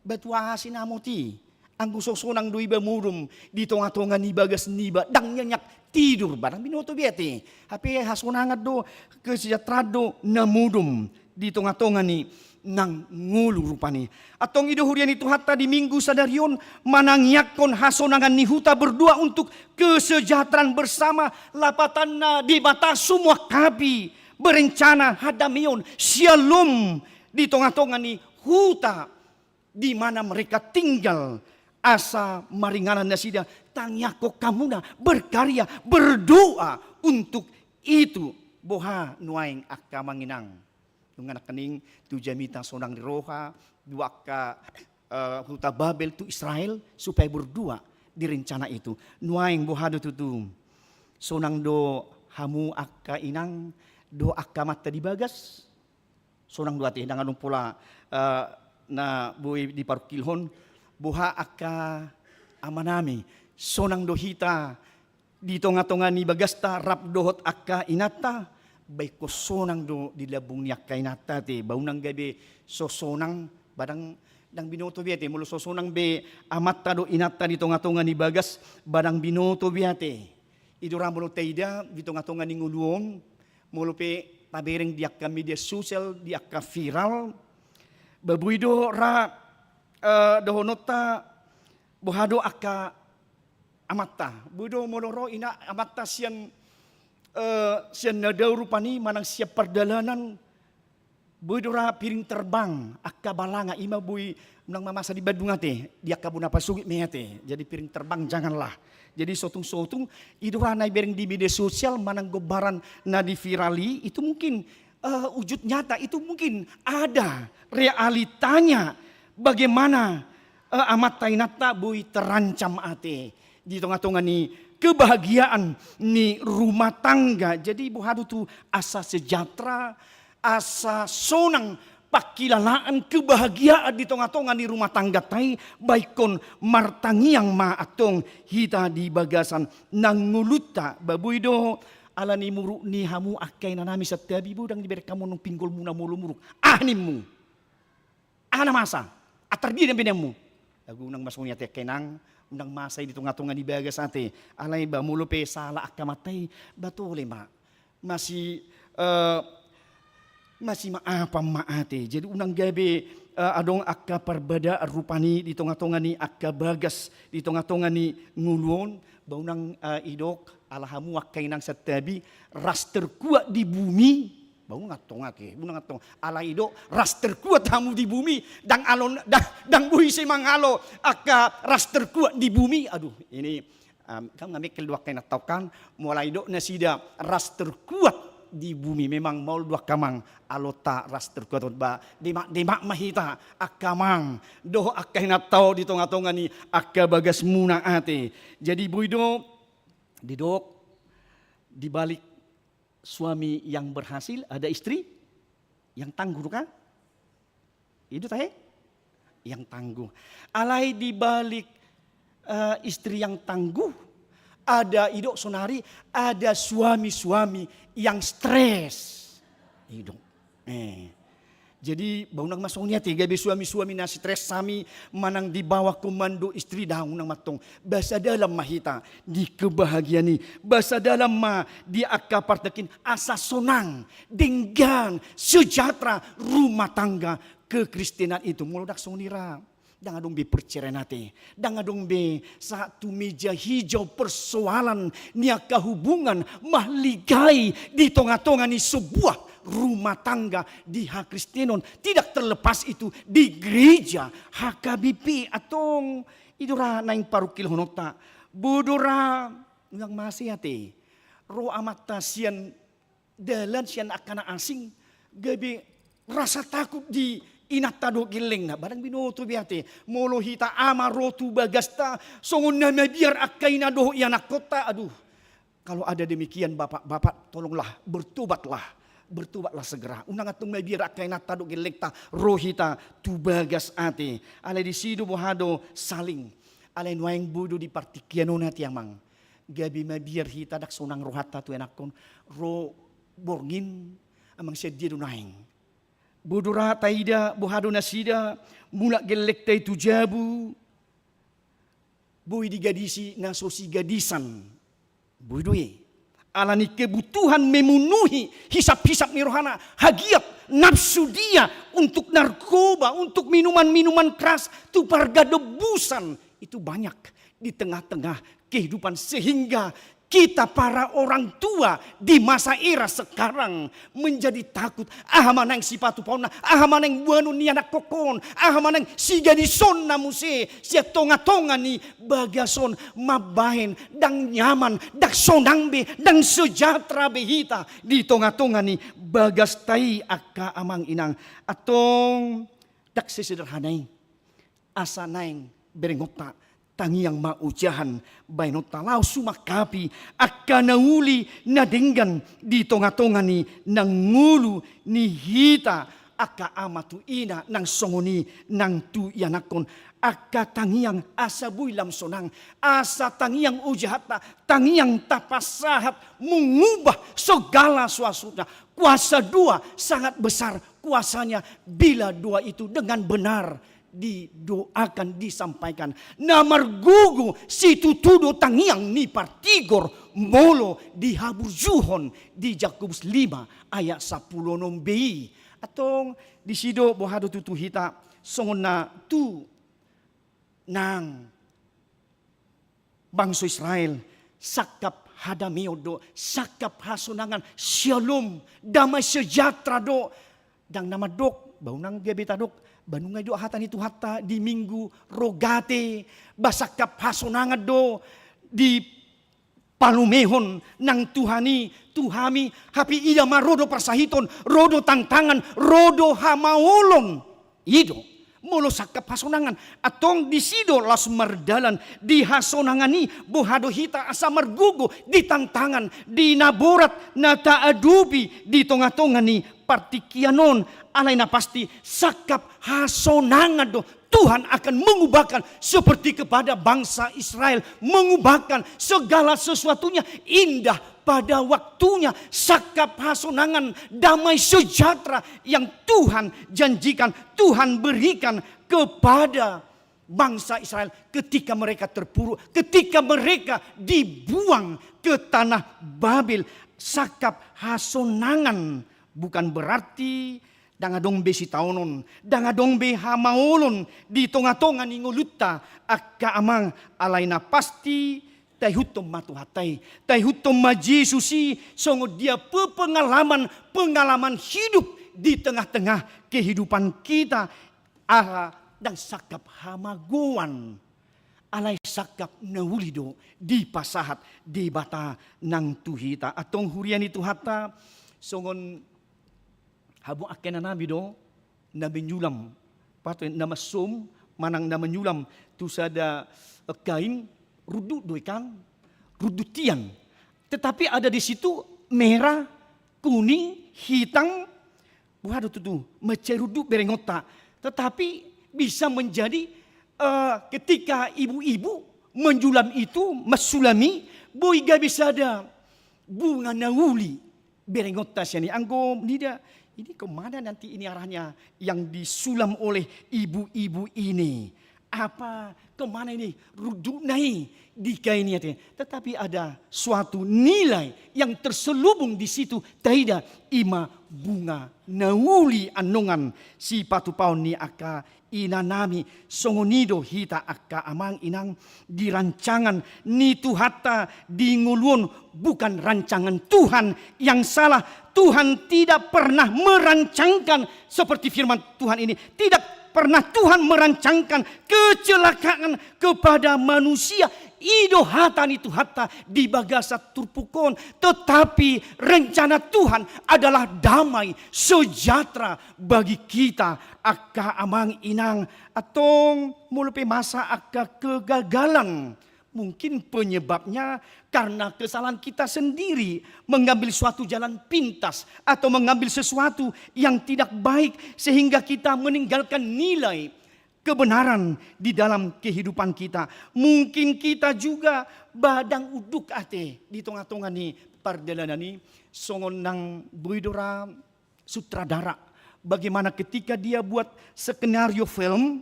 betua sinamoti anggo sosonang dui bamurum di tonga-tonga ni bagas niba dang nyanyak tidur barang binoto biate hape hasonangat do kesejahterado namudum di tonga-tonga ni nang ngulu rupani atong ido hurian itu hatta di minggu sadarion manangyakon hasonangan ni huta berdua untuk kesejahteraan bersama lapatanna di bata semua kabi berencana hadamion shalom di tonga-tonga ni huta di mana mereka tinggal. Asa maringanan nasida tangyako kamuna berkarya berdoa untuk itu. Boha nuaing akka manginang. Nung anak kening tu jamita sonang di roha dua ka huta Babel tu Israel supaya berdua di rencana itu. Nuaing boha do tutu. Sonang do hamu akka inang do akka mata dibagas. Sonang do ati dangan pula na buhi di parukilhon buha akka amanami sonang dohita di tonga-tonga ni bagasta rap dohot akka inata baik ko sonang do di labung ni akka inata te baunang gabe so sonang badang dang binoto biate mulo so sonang be amata do inata di tonga-tonga ni bagas badang binoto biate idura mulo teida di tonga-tonga ni nguluon mulo pe tabereng di akka media sosial di akka viral babuido ra dohonota bohado akka amata budo moloro ina amata sian nadau rupani manang siap perdalanan budora piring terbang akka balanga ima bui menang mamasa di Bandung ate dia kabuna pasugi meate jadi piring terbang janganlah jadi sotung-sotung idora nai bereng di media sosial manang gobaran na di virali itu mungkin wujud nyata itu mungkin ada realitanya. Bagaimana amat tainata bui terancam ate di tengah-tengah ni kebahagiaan ni rumah tangga. Jadi buhadu tu asa sejahtera, asa sonang pakilalaan kebahagiaan di tengah-tengah ni rumah tangga tai baikon martangiang ma atong hita di bagasan nanguluta babuido ala ni muruk ni hamu akai nanami setiabi budang diberi kamu nung pinggul muna mulu muruk animu ana masa atar dia pinemu lagu unang masunya te kenang unang masay di tunga-tunga di bagas ate alay ba mulo pe sala akamatay batole ma masih maapa maate jadi unang gabi adong akka perbeda rupani di tonga-tonga ni akka bagas di tonga-tonga ni ngulon baunang idok alahamu akkay nang satabi raster kuat di bumi bau ngatong ake, bunang ngatong. Alaido raster kuat hamu di bumi, dang alon, dang buhi si mangalo, aka raster kuat di bumi. Aduh, ini kamu ngambil kedua kena tahu kan, mulai do nasida raster kuat di bumi. Memang mau dua kamang alota raster kuat ba, demak mahita akamang, doh aka hina tahu di tonga-tonga ni aka bagas muna ate. Jadi buido didok di balik suami yang berhasil, ada istri yang tangguh kan? Itu tahe yang tangguh. Alai di balik istri yang tangguh, ada idok sonari, ada suami-suami yang stres. Idok. Jadi baunang masongnya tiga be suami-suami na stres sami manang di bawah komando istri daun nang matong basa dalam mahita di kebahagiaan ni basa dalam ma di akapartakin asa sonang denggan sejahtera rumah tangga kekristenan itu muludak sonira dang adong be perceraian nate dang adong be satu meja hijau persoalan niaka hubungan mahligai di tonga-tonga ni sebuah rumah tangga di hak Kristenon tidak terlepas itu di gereja HKBP atong idura naing parukil honota budura yang masih ate ro amata sian dalan sian akana asing gabe rasa takut di inatado gileng na barang binoto biate molo hita ama rotu bagasta songon na biar akaina doh ianak kota aduh kalau ada demikian bapak tolonglah bertobatlah segera. Unang atong may bira kay natado gilekta rohita tubagas ate. Alay di sido bohado saling. Alay nuayang budo di partikiano nati amang. Gabi mabir hita dak sunang rohata tu enakon ro borgin amang sedya dunayang. Budo rata ida bohado nasida mula gelekta itu jabu. Boy di gadisi na sosi gadisan. Budoy. Alani kebutuhan memenuhi hisap-hisap nirohana, hagiat nafsu dia untuk narkoba, untuk minuman-minuman keras, tuparga debusan itu banyak di tengah-tengah kehidupan sehingga kita para orang tua di masa era sekarang menjadi takut. Manang si patu pauna, manang buanu ni anak kokon, manang si jadi son namuse, si tonga-tonga ni bagason mabahen dang nyaman, dak sonangbe, dang sejahtera behita di tonga-tonga ni bagas tai aka amang inang. Atong dak sesederhanai asa naeng berengota tangiang maujahan bainot talau sumakapi akan nauli nadenggan di tonga-tonga ni nang ngulu ni hita aka amatu ina nang songoni nang tu yanakon aka tangiang asa builam sonang asa tangiang ujahata tangiang tapasahat mengubah segala suasana. Kuasa dua sangat besar kuasanya bila dua itu dengan benar didoakan, disampaikan. Namar gugu si tutudo tangiang ni partigor molo di habur juhon di Jakobus 5 ayat 10 nombi. Atong di sido bohado tutu hita songon na tu nang bangsa Israel sakap hadameo do, sakap hasunangan shalom, damai sejahtera do, dang nama dok, bau nang gebeta dok, banungay do hatan itu hatta di minggu rogate, basakap hasunangan do, di palumehon nang tuhani, tuhami, hapi ida marodo persahiton, rodo tantangan, rodo hamaulon, ido. Molo sakap hasonangan atong disido las mardalan di hasonangani bohado hita asa margugo di tantangan di naborat na taadubi di tonga-tonga ni partikianon alay na pasti sakap hasonangan do Tuhan akan mengubahkan seperti kepada bangsa Israel, mengubahkan segala sesuatunya indah pada waktunya, sakap hasonangan damai sejahtera yang Tuhan janjikan, Tuhan berikan kepada bangsa Israel ketika mereka terpuruk, ketika mereka dibuang ke tanah Babel. Sakap hasonangan bukan berarti dangadong be si taonon, dangadong be hamaolon di tonga-tonga ni ngulutta akka amang alay na pasti tahutom matuhatay, tahutom majisusi songo dia pengalaman hidup di tengah-tengah kehidupan kita dan sakap hamaguan alay sakap naulido di pasahat di bata nang tuhita atong hurian itu hata songon habang akin na nabi do, nabi nyulam, patoy namasum, manang namanyulam, tu sada kain, rudu do ikan, rudutian. Tetapi ada di situ merah, kuning, hitam, buah tu mecerudu berengota. Tetapi bisa menjadi ketika ibu-ibu menjulam itu, masulami, boiga bisa ada bunga nauli berengota siani anggo nida. Ini kemana nanti ini arahnya yang disulam oleh ibu-ibu ini? Apa kemana ini rudunai di kainnya? Tetapi ada suatu nilai yang terselubung di situ. Taida ima bunga nauli anongan si patupaon ni aka inanami songonido hita aka amang inang di rancangan ni tuhata di nguluon bukan rancangan Tuhan yang salah. Tuhan tidak pernah merancangkan seperti firman Tuhan ini. Tidak pernah Tuhan merancangkan kecelakaan kepada manusia. Ido hatan itu hatta di bagasa turpukon. Tetapi rencana Tuhan adalah damai sejahtera bagi kita. Aka amang inang atong mulupi masa aka kegagalan. Mungkin penyebabnya karena kesalahan kita sendiri mengambil suatu jalan pintas atau mengambil sesuatu yang tidak baik sehingga kita meninggalkan nilai kebenaran di dalam kehidupan kita. Mungkin kita juga badang uduk ate di tengah-tengah ni pardelanan ni songon nang buidora sutradara. Bagaimana ketika dia buat skenario film,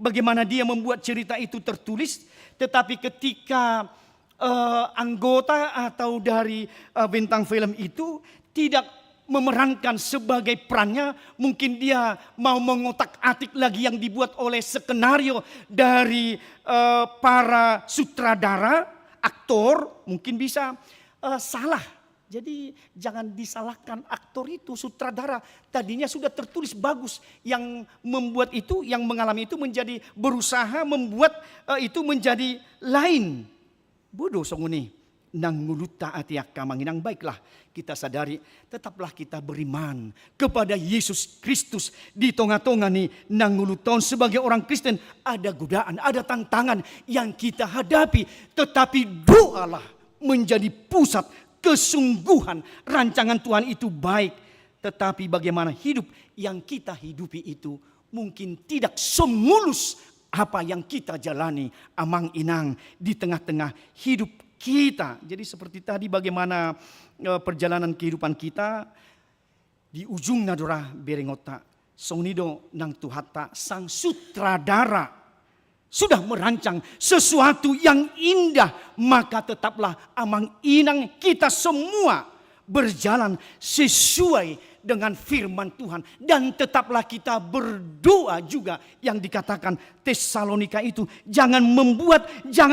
bagaimana dia membuat cerita itu tertulis. Tetapi ketika anggota atau dari bintang film itu tidak memerankan sebagai perannya, mungkin dia mau mengotak-atik lagi yang dibuat oleh skenario dari para sutradara aktor mungkin bisa salah. Jadi jangan disalahkan aktor itu, sutradara. Tadinya sudah tertulis bagus. Yang membuat itu, yang mengalami itu menjadi berusaha membuat itu menjadi lain. Bodoh songuni. Nang nguluta ati akka manginang, baiklah kita sadari, tetaplah kita beriman kepada Yesus Kristus. Di tengah-tengah nih nang nguluton sebagai orang Kristen ada godaan, ada tantangan yang kita hadapi, tetapi doalah menjadi pusat kesungguhan. Rancangan Tuhan itu baik, tetapi bagaimana hidup yang kita hidupi itu mungkin tidak semulus apa yang kita jalani amang inang di tengah-tengah hidup kita. Jadi seperti tadi bagaimana perjalanan kehidupan kita di ujung nadora berengota sonido nang tuhata sang sutradara sudah merancang sesuatu yang indah, maka tetaplah amang inang kita semua berjalan sesuai dengan firman Tuhan, dan tetaplah kita berdoa juga yang dikatakan Tesalonika itu, jangan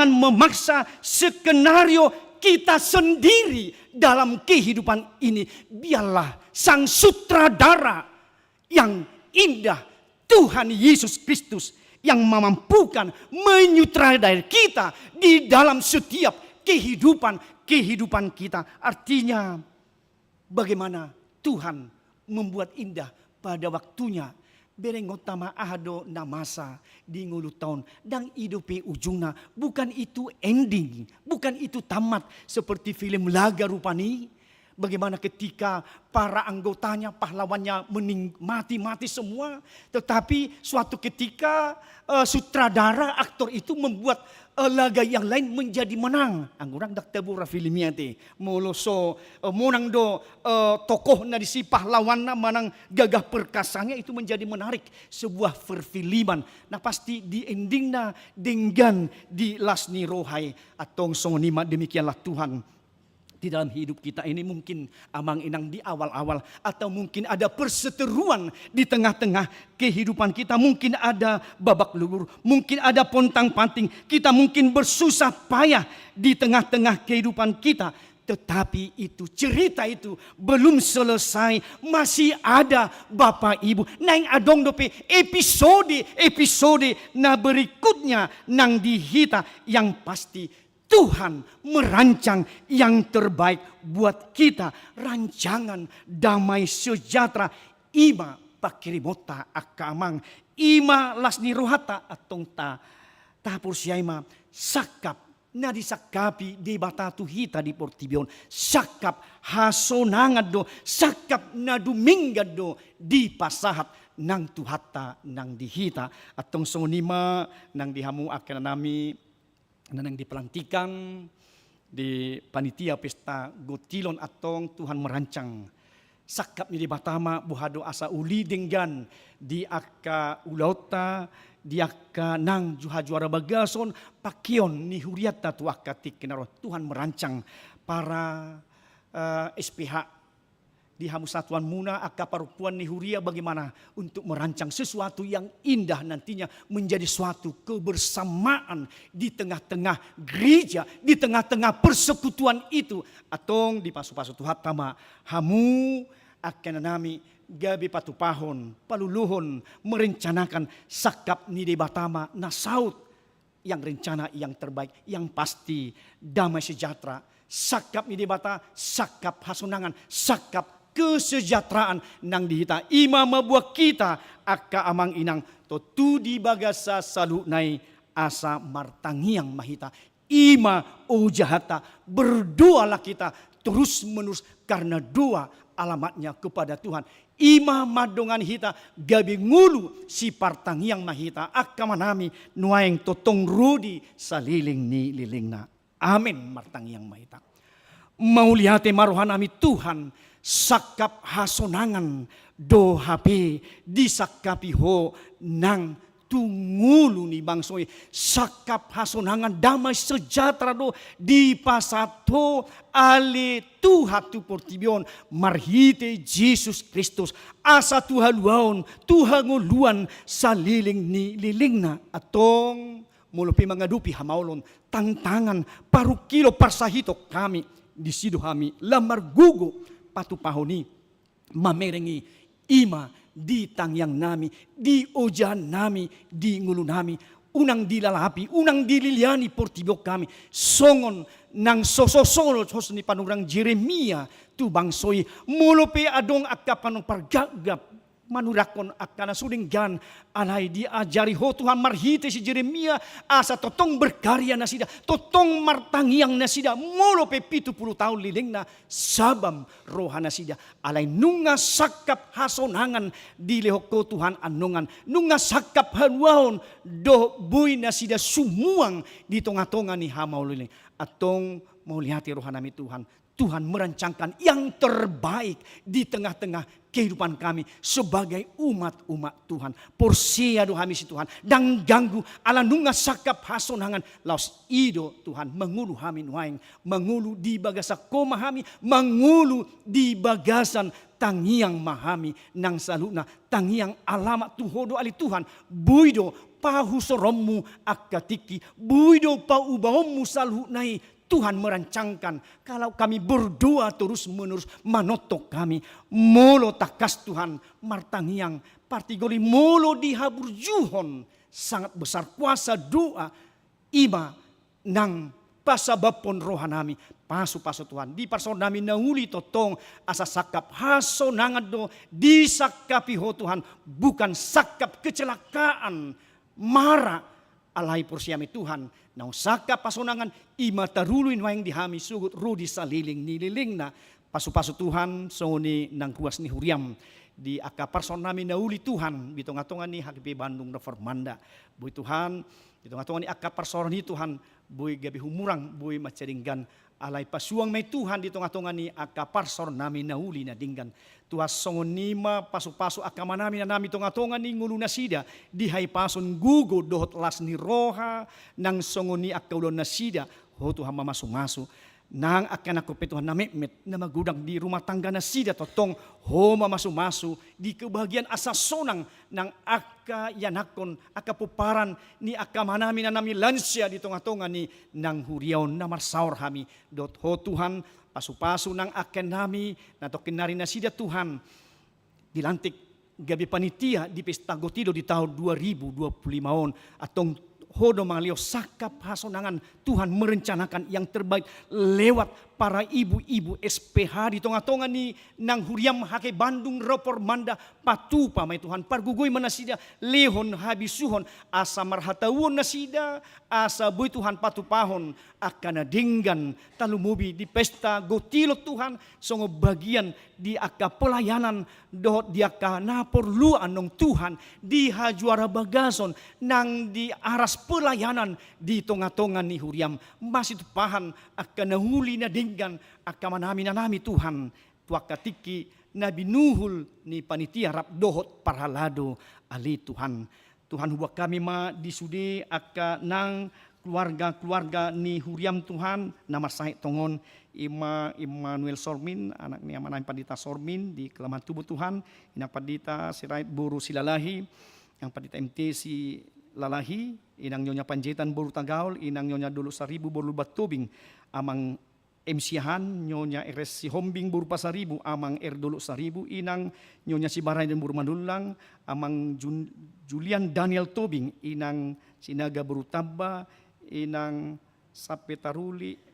memaksa skenario kita sendiri dalam kehidupan ini. Biarlah sang sutradara yang indah, Tuhan Yesus Kristus, yang memampukan menyutradarai kita di dalam setiap kehidupan kita. Artinya bagaimana Tuhan membuat indah pada waktunya. Berengotama ahado namasa di ngulu tahun dan hidupi ujungna. Bukan itu ending, bukan itu tamat seperti film Laga Rupani. Bagaimana ketika para anggotanya, pahlawannya mati semua. Tetapi suatu ketika sutradara, aktor itu membuat laga yang lain menjadi menang. Angurang dak tabura filmnya te. Moloso monang do tokoh na di si pahlawan na manang gagah perkasanya itu menjadi menarik. Sebuah perfilman. Nah pasti di ending na dengan di lasni rohai atong songonima. Demikianlah Tuhan di dalam hidup kita ini. Mungkin amang inang di awal-awal, atau mungkin ada perseteruan di tengah-tengah kehidupan kita. Mungkin ada babak belur, mungkin ada pontang-panting. Kita mungkin bersusah payah di tengah-tengah kehidupan kita. Tetapi itu, cerita itu belum selesai. Masih ada Bapak Ibu nang adong dope episode na berikutnya nang dihita. Yang pasti Tuhan merancang yang terbaik buat kita. Rancangan damai sejahtera ima pakirimota akamang ima lasni rohata atong ta tapur siaima sakap na disakapi di batatu hita di portibion, sakap hasonangad do, sakap na dumingad do di pasahat nang tuhata nang dihita atong sonima nang dihamu akan nami nang dipelantikan di panitia pesta gotilon atong Tuhan merancang sakap ni di batama buhado asa uli denggan di aka ulauta di aka nang juara bagason pakion ni huriata tu aka tikinaro. Tuhan merancang para SPH di Hamu Satuan Muna aka parupuan ni huria bagaimana untuk merancang sesuatu yang indah nantinya menjadi suatu kebersamaan di tengah-tengah gereja, di tengah-tengah persekutuan itu. Atong di pasu-pasu Tuhan tama hamu akan nami gabi patupahon paluluhon merencanakan sakap ni de batama nasaut yang rencana yang terbaik, yang pasti damai sejahtera. Sakap ni de bata, sakap hasunangan, sakap kesejahteraan nang dihita ima mabuah kita aka amang inang totu di bagasa salu nai asa martangiang mahita ima ujahata. Berdoalah kita terus menerus karena doa alamatnya kepada Tuhan. Ima madongan hita gabi ngulu si partangiang mahita aka manami nuaeng totong rudi saliling ni lilingna. Amin martangiang mahita. Mauliate marohanami Tuhan sakap hasonangan do hape disakapi ho nang tungulu ni bangsoi. Sakap hasonangan damai sejahtera do di pasato ale Tuhan tu portibion marhite Yesus Kristus asa Tuhan luaon Tuhan nguluan saliling ni lilingna atong mulupi mengadupi hamaulon tantangan paru kilo parsahito kami di sido kami lamar gugu patu pahoni mamerengi ima di tangyang nami, di ojan nami, di ngulu nami, unang dilalapi, unang dililiani portibok kami, songon nang sososol sos ni panurang Jeremia tu bangsoi, mulupi adong akapanong pargagap, manurakon akana sudinggan alay diajari ho Tuhan marhite si Jeremia asa totong berkarya na sida totong martangiang na sida molo pe 70 tahun liling na sabam rohana sida alay nunga sakap hasonangan di lehok ko Tuhan anungan nunga sakap hanwaon do buy na sida sumuang di tonga-tonga ni hamaw liling atong maulihati rohanami Tuhan. Tuhan merancangkan yang terbaik di tengah-tengah kehidupan kami sebagai umat-umat Tuhan. Porsia do kami si Tuhan. Dan ganggu ala nunga sakap hasonangan. Laos ido Tuhan mengulu kami nuaing. Mengulu di bagasa koma kami. Mengulu di bagasan tangiang mahami. Nang saluna tangiang alamat tuhodo ali Tuhan. Buido pahusoromu akatiki. Buido paubahmu salunai. Tuhan merancangkan kalau kami berdoa terus menerus manotok kami molo takas Tuhan martangiang partigoli molo dihabur juhon sangat besar kuasa doa ima nang pasabapon rohanami pasu-pasu Tuhan di parson nami nauli totong asa sakap haso nangado di sakapi ho Tuhan bukan sakap kecelakaan mara alai porsiami Tuhan nau saka pasonangan ima taruluin waing dihami sugut rudi saliling nililing na pasu-pasu Tuhan soni nang kuas ni huriam di akapar son nami nauli Tuhan bitongatongan ni HKP Bandung Reformanda bui Tuhan bitongatongan ni akapar son ni Tuhan bui gabi humurang bui macaringgan alai pasuang may Tuhan di tonga-tonga ni akapar son nami nauli na dinggan Tuhan songon nima pasu-pasu akama nami na nami tonga-tonga ni ngulu na sida di hay pason gugo dohot las ni roha nang songon ni akaulon na sida ho Tuhan mamasu-masu nang akan ako petuhan na met na magudang di rumah tangga na sida totong ho mamasu-masu di kebahagiaan asa sonang nang aka yanakon akapuparan ni akama nami na nami lansya di tonga-tonga ni nang huriaw na marsaur hami dot ho Tuhan pasu-pasu nang aken nami natokin nari na sida Tuhan dilantik gabi panitia di pesta gotido di tahun 2025 on atong hodo manglio sakap hasonangan Tuhan merencanakan yang terbaik lewat para ibu-ibu SPH di tonga-tonga ni nang huriam hake Bandung Reformanda patupa may Tuhan pargugoy manasida lehon habisuhon asa marhatawon nasida asa boy Tuhan patupahon akan dinggan talumubi di pesta gotilo Tuhan songo bagian di aka pelayanan dohot di aka naporlu anong Tuhan di hajuara bagason nang di aras pelayanan di tonga-tonga ni huriam masih tupahan akan nahuli na dinggan akan manami na nami Tuhan tuakatiki nabi nuhul ni panitia rap dohot parhalado ali Tuhan Tuhan hubak kami ma disude aka nang keluarga-keluarga ni huriam Tuhan nama sahik tongon Immanuel Sormin anak ni amanah Pandita Sormin di kelemahan tubuh Tuhan ina Pandita Sirait Buru Silalahi yang Pandita MTC Lalahi inang nyonya Panjaitan Boru Tagaul inang nyonya Dulu Saribu Boru Batubing amang MChan nyonya RS si Hombing Boru Pasaribu amang Dulu Saribu inang nyonya si Baray dan Boru Mandulang amang Julian Daniel Tobing inang Sinaga Boru Tabba inang Sapetaruli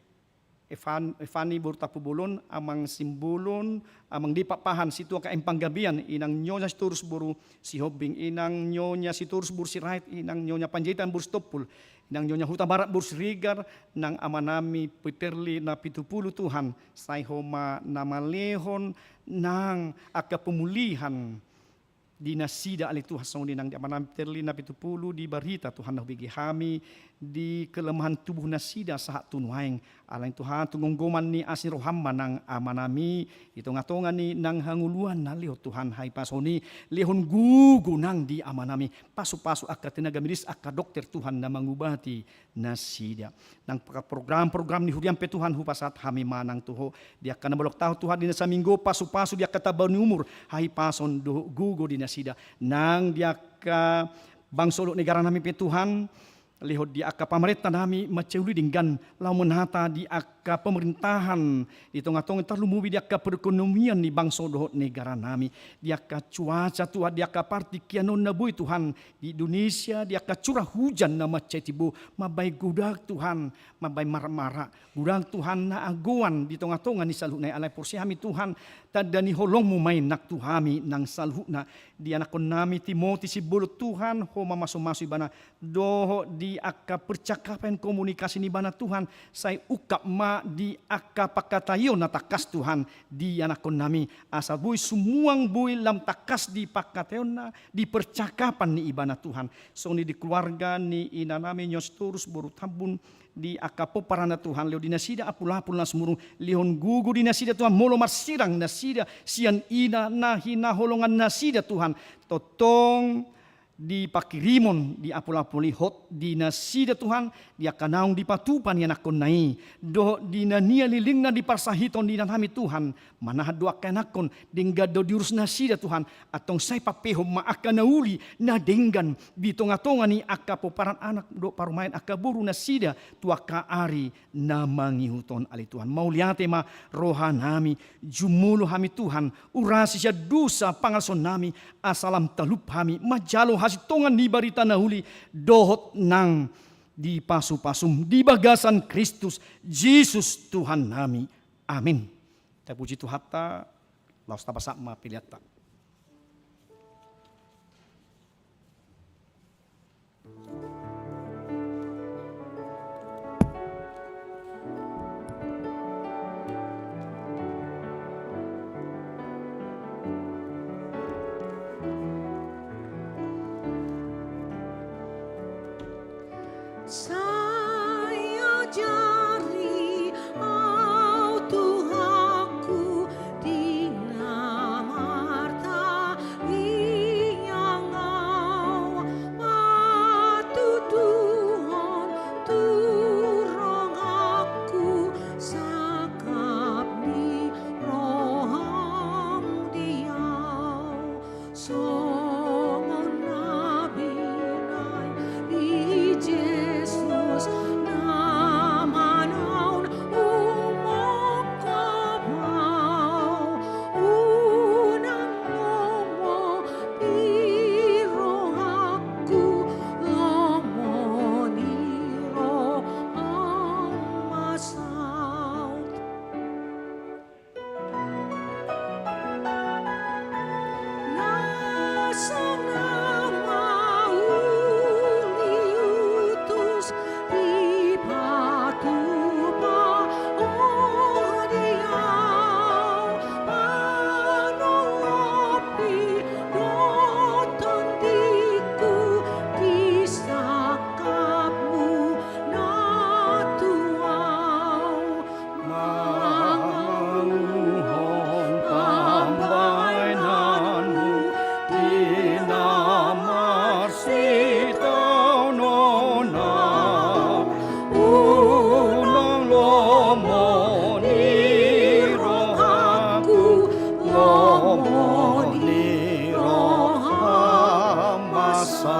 Evani Bortapubulon amang Simbolon amang di papahan situ ka empanggabian inang nyonya Siturus Buru si Hobing inang nyonya Siturus Buru Sirait inang nyonya Panjaitan Buru Stopul inang nyonya Huta Barat Buru Sirigar nang amanami Peterli na 70 Tuhan say homa namalehon nang aka pemulihan di nasida ali Tuhan song nang amanami Peterli na 70 di barita Tuhan nabigi kami di kelemahan tubuh nasida sahat tunuaing alain Tuhan tungonggoman ni asin rohamma nang amanami itonga-tonga ni nang hanguluan na liho Tuhan hai pasoni lihon gugu nang di amanami pasu-pasu aka tenaga medis aka dokter Tuhan na mangubati nasida nang program-program ni huriam pe Tuhan hupasat hami manang tuho dia kana bolok tahu Tuhan di nasa minggu pasu-pasu dia kata bani umur hai pason gugu di nasida nang dia ka bangsolo negara nami pe Tuhan Lihot di aka pemerintah nami maceuli dengan lau menata di aka pemerintahan di tengah-tengah terlumubi di aka perekonomian di bangsa dohot negara nami di aka cuaca Tuhan di aka partikianon nabui Tuhan di Indonesia di aka curah hujan nama cetibu mabai gudak Tuhan mabai marah-marah gudak Tuhan na aguan di tengah-tengah ni saluh na alai porsi kami Tuhan tadani holongmu main nak tuhami nang saluh na di anakon nami Timoti si bulut Tuhan ho mamasuk-masuk ibana doho di aka percakapan komunikasi ni bana Tuhan saya ukap ma di aka pakatayo na takas Tuhan di anakon nami asal bui sumuang bui lam takas di pakatayo na di percakapan ni ibana Tuhan so ni di keluarga ni ina nami nyos turus boru tabun di aka poparana Tuhan leo dinasida apul-apul na semurung lihon gugu dinasida Tuhan molo marsirang nasida sian ina nahina holongan nasida Tuhan totong di pakirimon di apul-apul hot di nasida Tuhan di akanaung di patupan yang nakon nai do di nania lilingna di parsahiton di nanami Tuhan manah doa kanakon dengga do diurus nasida Tuhan atong saya papeho ma akanauli na denggan di tonga-tonga ni aka poparan anak do parumain aka buru nasida tuaka ari na mangihuton ali Tuhan mau liate ma rohanami jumulu hami Tuhan urasi sia dosa pangalson nami asalam talup hami majalo tongan di barita nahuli dohot nang di pasu-pasum di bagasan Kristus Yesus Tuhan nami. Amin. Terpuji Tuhan ta laus tapasak ma piliata. Saya jari au Tuhanku di namarta yang au patu Tuhan turong aku sakap di roham diau songon nabi nai Jesus namanaun umokapau unang lomo piro aku lomo niro amasaut nasang nama uliutus di patupa odiau panolopi dotondiku di sakapmu na tuau Manguhon pambainanmu di namar sitaw nona unang lomo ni rohaku lomo ni roham masaut.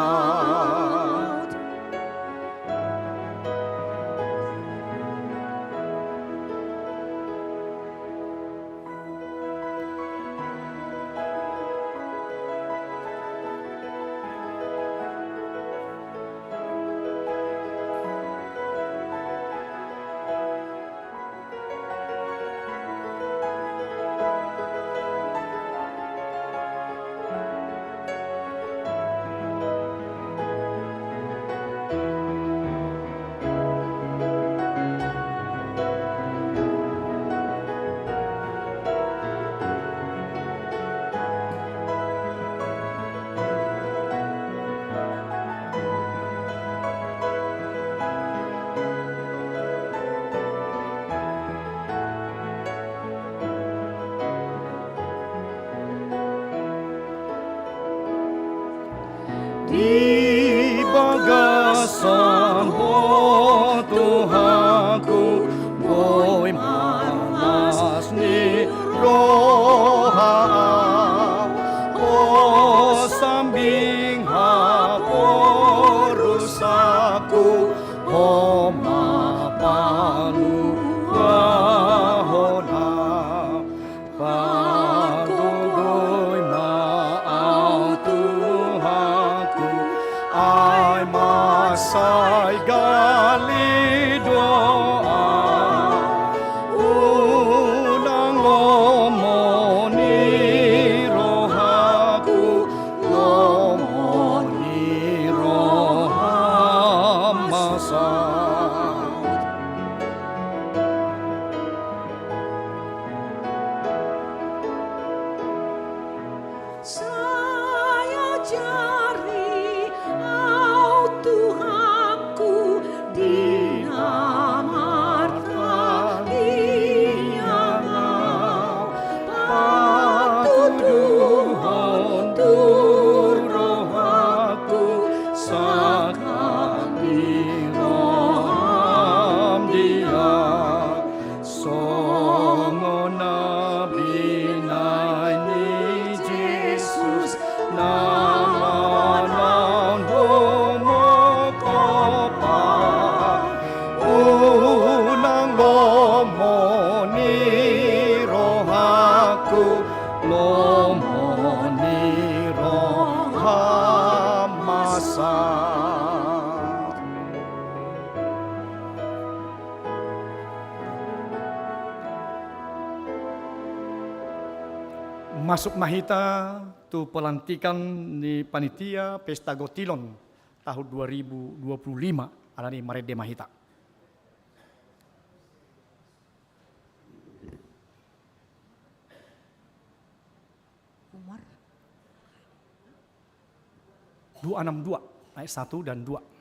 Di bagasan ho Tuhanku boy manas ni roha o sambing haporusaku Pagugoi maau Tuhanku, ai masai gali doa, unang lomoni rohaku, lomoni roha masai. Saya jari au Tuhanku di namarta liangau patuduhon tu rohaku Sakan diroham dia songo nabi ni Jesus namanan homo kopa unang lomo ni rohaku lomo ni roham masa. Masuk mahita tu pelantikan di panitia Pesta Gotilon tahun 2025 alani Marede Mahita. Umar 262 ayat 1 dan 2.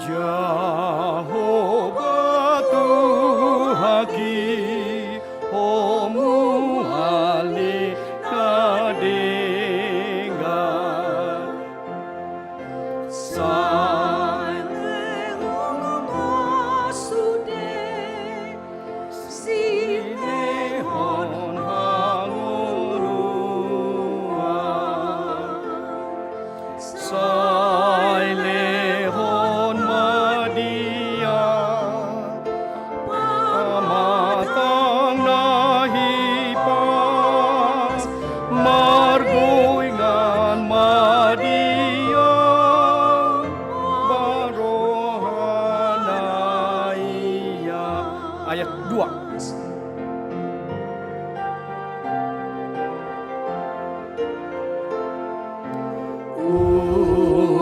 Jehovah Tuhaki homu ali kadengar sinehon hanguluan sai lehon madia pamatang nahipas marguingan madia barohanaya. Ayat 2.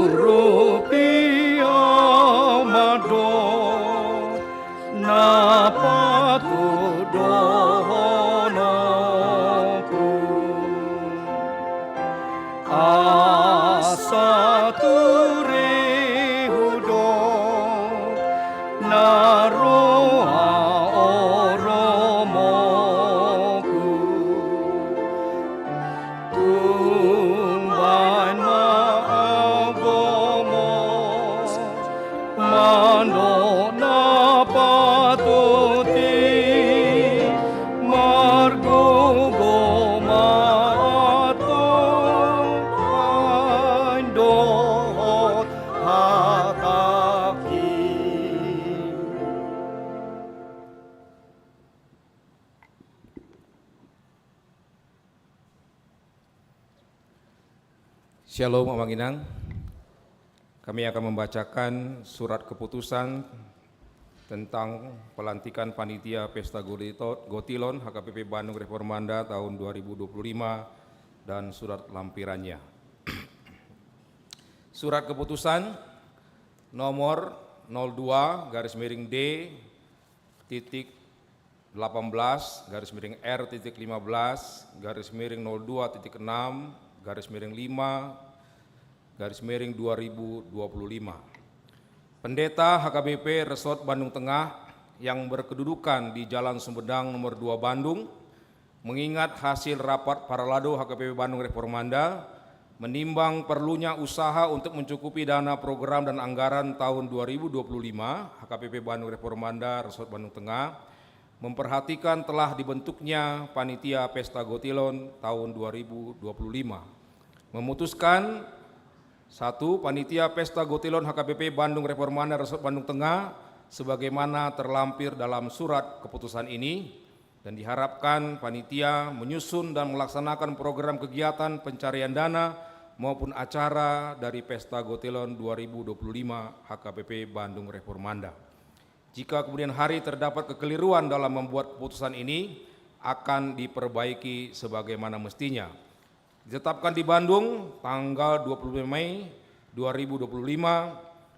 Urupia madon napatudohonoku asa turehudon naroa oromoku tumban maagomo mano napatuti margogo maato pandohot hataki. Shalom Amang Inang. Kami akan membacakan surat keputusan tentang pelantikan panitia Pesta Gotilon HKBP Bandung Reformanda tahun 2025 dan surat lampirannya. Surat keputusan nomor 02/D titik 18/R-5/5/5/2025. Pendeta HKBP Resort Bandung Tengah yang berkedudukan di Jalan Sumedang nomor 2 Bandung, mengingat hasil rapat Paralado HKBP Bandung Reformanda menimbang perlunya usaha untuk mencukupi dana program dan anggaran tahun 2025, HKBP Bandung Reformanda Resort Bandung Tengah memperhatikan telah dibentuknya Panitia Pesta Gotilon tahun 2025. Memutuskan 1. Panitia Pesta Gotilon HKBP Bandung Reformanda Resort Bandung Tengah sebagaimana terlampir dalam surat keputusan ini, dan diharapkan panitia menyusun dan melaksanakan program kegiatan pencarian dana maupun acara dari Pesta Gotilon 2025 HKBP Bandung Reformanda. Jika kemudian hari terdapat kekeliruan dalam membuat keputusan ini, akan diperbaiki sebagaimana mestinya. Ditetapkan di Bandung tanggal 25 Mei 2025,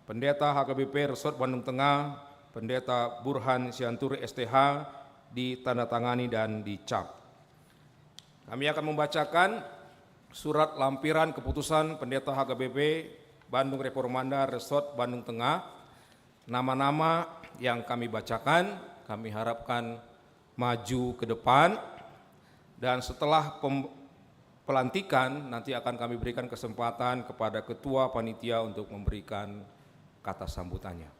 Pendeta HKBP Resort Bandung Tengah, Pendeta Burhan Sianturi STH, ditandatangani dan dicap. Kami akan membacakan surat lampiran keputusan Pendeta HKBP Bandung Reformanda Resort Bandung Tengah. Nama-nama yang kami bacakan, kami harapkan maju ke depan, dan setelah pelantikan nanti akan kami berikan kesempatan kepada Ketua Panitia untuk memberikan kata sambutannya.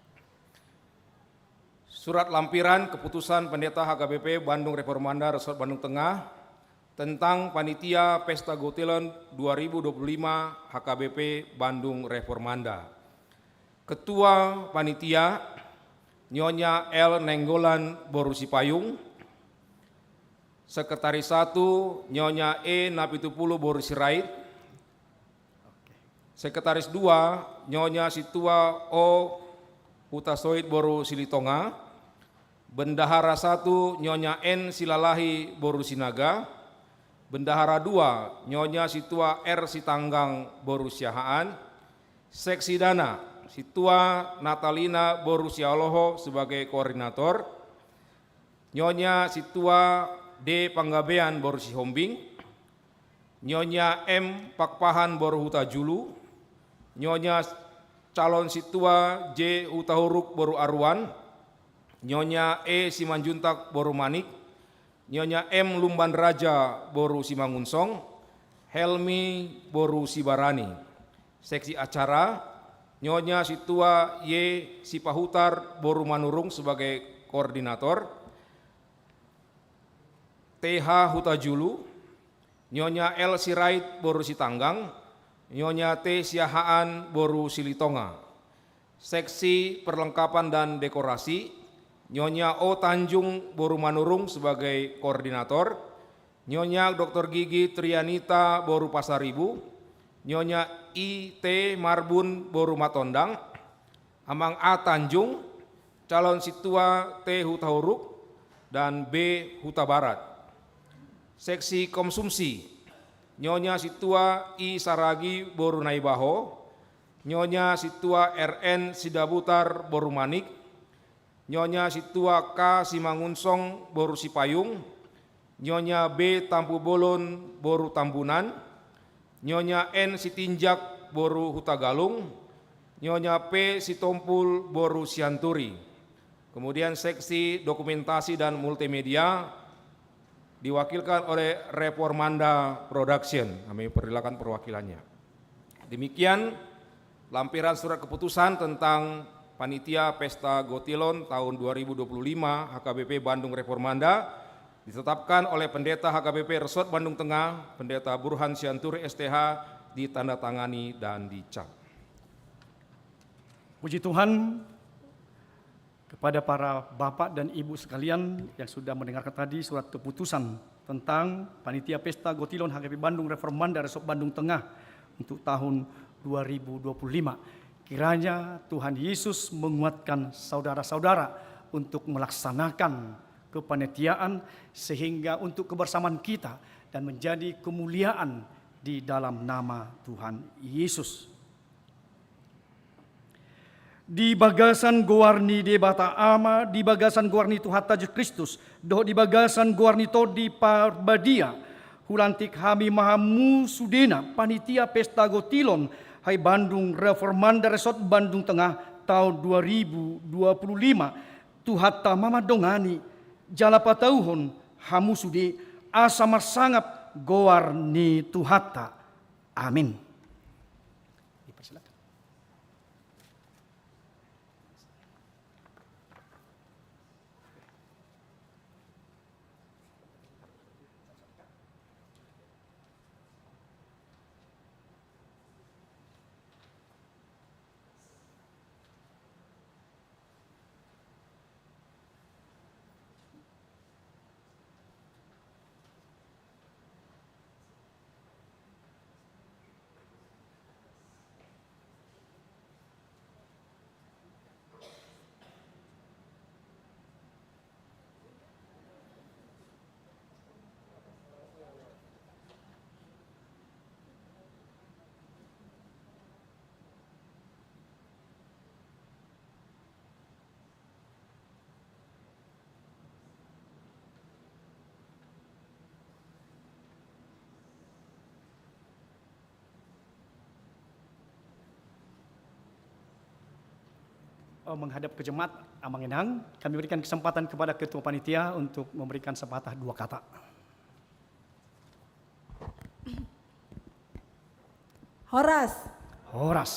Surat lampiran keputusan Pendeta HKBP Bandung Reformanda Resort Bandung Tengah tentang Panitia Pesta Gotilon 2025 HKBP Bandung Reformanda. Ketua Panitia Nyonya L. Nenggolan Borusipayung. Sekretaris 1 Nyonya E. Napitupulu Borusirait. Sekretaris 2 Nyonya Situa O. Hutasoid Boru Silitonga. Bendahara 1 Nyonya N. Silalahi Boru Sinaga. Bendahara 2 Nyonya Situa R. Sitanggang Boru Siahaan. Seksi Dana Situa Natalina Boru Sialoho sebagai koordinator. Nyonya Situa D. Panggabean Boru Sihombing. Nyonya M. Pakpahan Boru Hutajulu. Nyonya Calon Situa J. Hutahuruk Boru Arwan. Nyonya E. Simanjuntak Boru Manik. Nyonya M. Lumban Raja Boru Simangunsong. Helmi Boru Sibarani. Seksi acara Nyonya Situa Y. Sipahutar Boru Manurung sebagai koordinator. TH Hutajulu. Nyonya L. Sirait Boru Sitanggang. Nyonya T. Siahaan Boru Silitonga. Seksi perlengkapan dan dekorasi Nyonya O. Tanjung Boru Manurung sebagai koordinator. Nyonya Dr. Gigi Trianita Boru Pasaribu. Nyonya I. T. Marbun Boru Matondang. Amang A. Tanjung, calon Situa T. Hutahuruk dan B. Huta Barat. Seksi konsumsi Nyonya Situa I. Saragi Boru Naibaho. Nyonya Situa RN Sidabutar Boru Manik. Nyonya Situa K. Simangunsong Boru Sipayung. Nyonya B. Tampu Bolon Boru Tambunan. Nyonya N. Sitinjak Boru Hutagalung. Nyonya P. Sitompul Boru Sianturi. Kemudian seksi dokumentasi dan multimedia diwakilkan oleh Reformanda Production. Kami persilakan perwakilannya. Demikian lampiran surat keputusan tentang Panitia Pesta Gotilon tahun 2025 HKBP Bandung Reformanda ditetapkan oleh Pendeta HKBP Resort Bandung Tengah, Pendeta Burhan Sianturi STH, ditandatangani dan dicap. Puji Tuhan kepada para bapak dan ibu sekalian yang sudah mendengarkan tadi surat keputusan tentang Panitia Pesta Gotilon HKBP Bandung Reformanda Resort Bandung Tengah untuk tahun 2025. Kiranya Tuhan Yesus menguatkan saudara-saudara untuk melaksanakan kepanitiaan sehingga untuk kebersamaan kita dan menjadi kemuliaan di dalam nama Tuhan Yesus. Di bagasan goarni debata ama, di bagasan goarni Tuhan Yesus Kristus, doh di bagasan goarni to di parbadia, hulantik hami mahamu sudena panitia pesta gotilon, hai Bandung Reformanda Resort Bandung Tengah tahun 2025, Tuhata mama dongani, jalapatauhon hamu sude, asamar sangap goarni Tuhata. Amin. Persilakan. Menghadap ke jemaat Amang Inang, kami berikan kesempatan kepada Ketua Panitia untuk memberikan sepatah dua kata. Horas, Horas.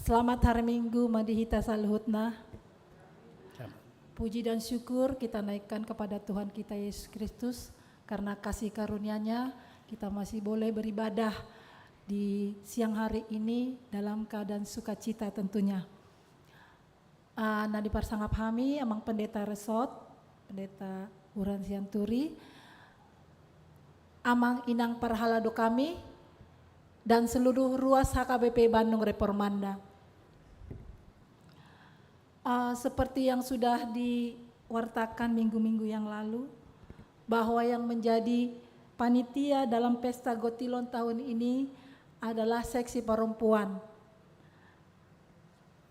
selamat hari Minggu Madihita Salhutna. Puji dan syukur kita naikkan kepada Tuhan kita Yesus Kristus, karena kasih karunia-Nya kita masih boleh beribadah di siang hari ini dalam keadaan sukacita tentunya. Nadi parsangap kami amang pendeta resort, pendeta Uran Sianturi, amang inang parhalado kami, dan seluruh ruas HKBP Bandung Reformanda. Seperti yang sudah diwartakan minggu-minggu yang lalu, bahwa yang menjadi panitia dalam pesta Gotilon tahun ini adalah seksi perempuan.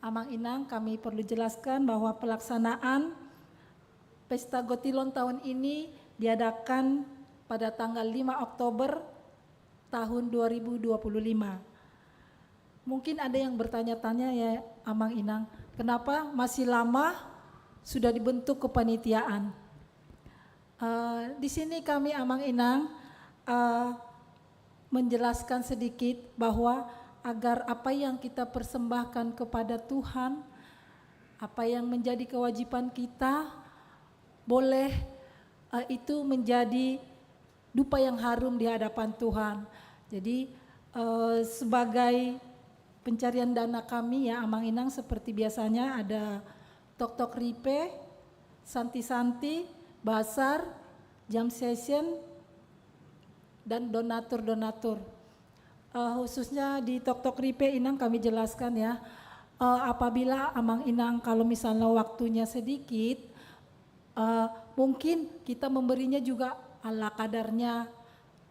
Amang Inang, kami perlu jelaskan bahwa pelaksanaan pesta Gotilon tahun ini diadakan pada tanggal 5 Oktober tahun 2025. Mungkin ada yang bertanya-tanya ya Amang Inang, kenapa masih lama sudah dibentuk kepanitiaan? Di sini kami Amang Inang menjelaskan sedikit bahwa agar apa yang kita persembahkan kepada Tuhan, apa yang menjadi kewajiban kita, boleh itu menjadi dupa yang harum di hadapan Tuhan. Jadi sebagai pencarian dana kami ya Amang Inang, seperti biasanya ada tok-tok ripe, santi-santi, basar, jam session, dan donatur-donatur. Khususnya di tok-tok ripe Inang kami jelaskan ya, apabila Amang Inang kalau misalnya waktunya sedikit, mungkin kita memberinya juga ala kadarnya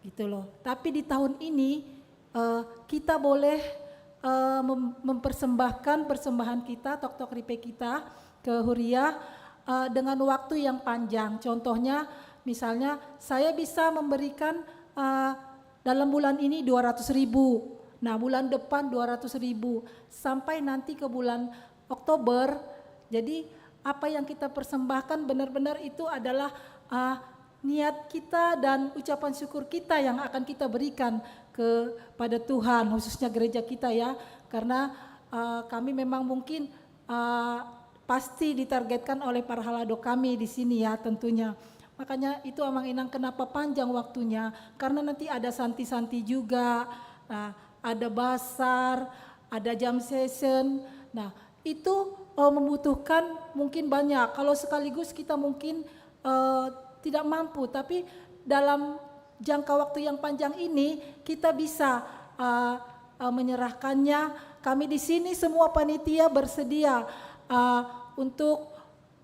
gitu loh. Tapi di tahun ini kita boleh mempersembahkan persembahan kita, tok-tok ripe kita ke Huria dengan waktu yang panjang. Contohnya misalnya saya bisa memberikan dalam bulan ini 200.000, nah bulan depan 200.000, sampai nanti ke bulan Oktober. Jadi apa yang kita persembahkan benar-benar itu adalah niat kita dan ucapan syukur kita yang akan kita berikan kepada Tuhan, khususnya gereja kita ya, karena kami memang mungkin pasti ditargetkan oleh para halado kami di sini ya tentunya. Makanya itu Amang Inang kenapa panjang waktunya, karena nanti ada santi-santi juga, ada basar, ada jam session. Nah itu membutuhkan mungkin banyak, kalau sekaligus kita mungkin tidak mampu, tapi dalam jangka waktu yang panjang ini kita bisa menyerahkannya. Kami di sini semua panitia bersedia untuk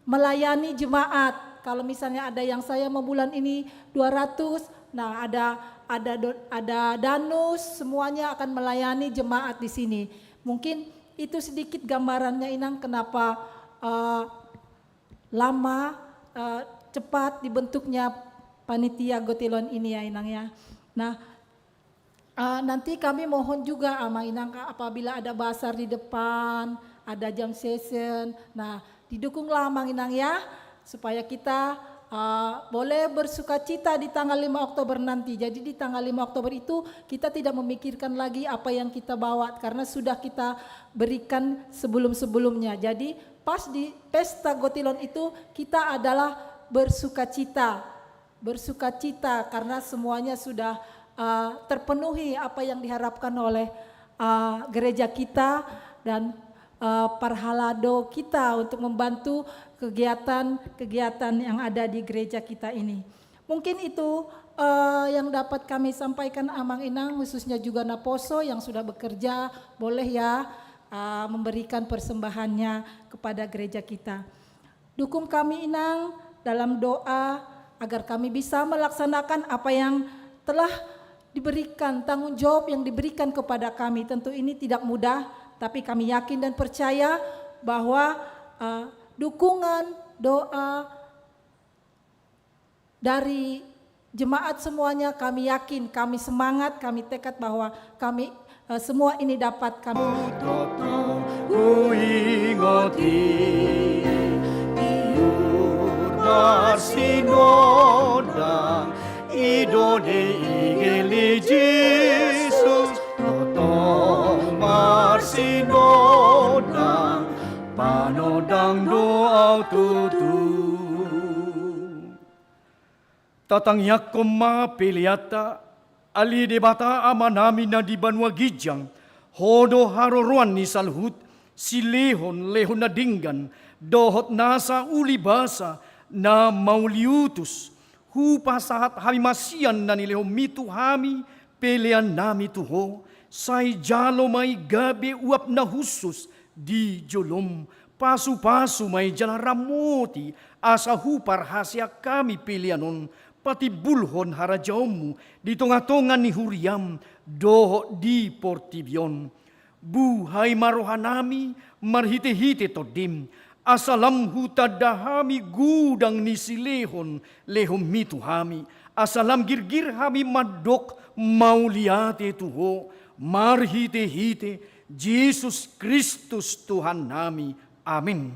melayani jemaat. Kalau misalnya ada yang saya mau bulan ini 200, nah ada danus, semuanya akan melayani jemaat di sini. Mungkin itu sedikit gambarannya Inang kenapa lama cepat dibentuknya panitia Gotilon ini ya Inang ya. Nah nanti kami mohon juga Amang Inang apabila ada basar di depan, ada jam session, nah didukunglah Amang Inang ya, supaya kita boleh bersukacita di tanggal 5 Oktober nanti. Jadi di tanggal 5 Oktober itu kita tidak memikirkan lagi apa yang kita bawa karena sudah kita berikan sebelum-sebelumnya. Jadi pas di pesta Gotilon itu kita adalah bersukacita karena semuanya sudah terpenuhi apa yang diharapkan oleh gereja kita dan parhalado kita untuk membantu kegiatan-kegiatan yang ada di gereja kita ini. Mungkin itu yang dapat kami sampaikan Amang Inang, khususnya juga Naposo yang sudah bekerja, boleh ya memberikan persembahannya kepada gereja kita. Dukung kami Inang dalam doa agar kami bisa melaksanakan apa yang telah diberikan, tanggung jawab yang diberikan kepada kami. Tentu ini tidak mudah, tapi kami yakin dan percaya bahwa dukungan, doa dari jemaat semuanya, kami yakin, kami semangat, kami tekad bahwa kami semua ini dapat kami. Uingoti iur marsinoda idone igeli Jesus totong marsinoda panodang doa tutu tatang yakom mapiliata ali debata amanami na di Banua Gijang hodo haroruan ni salhut si lehon na dinggan dohot nasa ulibasa na mauliutus hupa sahat hami masian na nilehom mitu hami pelean nami tuho say jalo may gabi uap na husus di jolom pasu-pasu may jalaramoti asa hupar hasya kami pilianon pati bulhon harajaumu di tonga-tonga ni huriam doho di portibion buhay marohanami marhite-hite todim asalam hutadahami gudang ni silehon lehom mitu hami asalam girgir hami madok mauliate tuho marhite-hite Yesus Kristus Tuhan nami. Amin.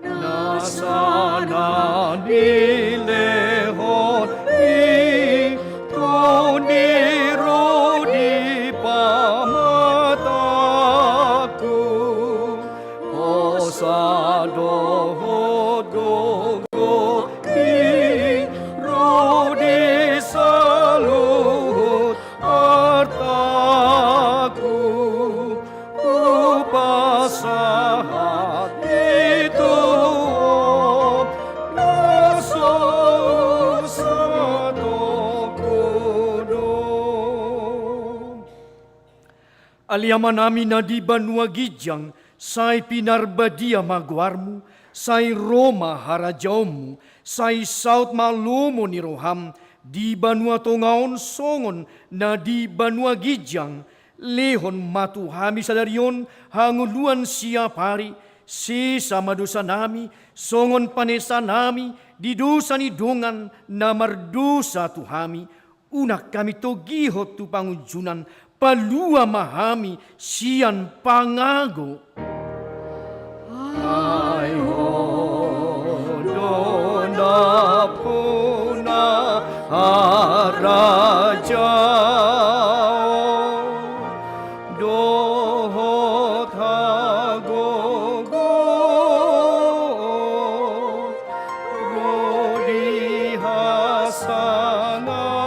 Nasana nilehon ito niro di pamataku osadohod gogo iro di saluhut artaku upasahat itu aliaman namin na di Banua Gijang, say pinarbadia magwarmu, say Roma harajaumu, say South Malumo ni Roham, di Banua Tongaon songon na di Banua Gijang, lehon matuhami sadaryon, hanguluan siya pari, si samadusa nami, songon panesa nami, di dusa ni dungan na mardusa tuhami, unak kami togihot tu pangujunan, palua mahami sian pangago. Ay dona puna haraja dohot hagogo rodi hasana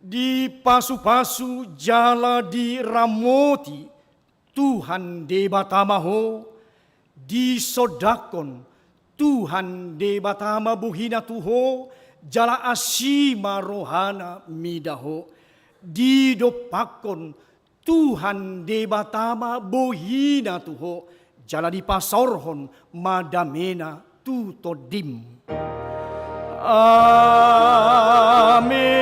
di pasu-pasu jala di ramoti Tuhan de batamaho di sodakon Tuhan de batama buhina tuho jala asima rohana midaho di dopakon Tuhan de batama buhina tuho jala di pasorhon madamena tutodim. Amin.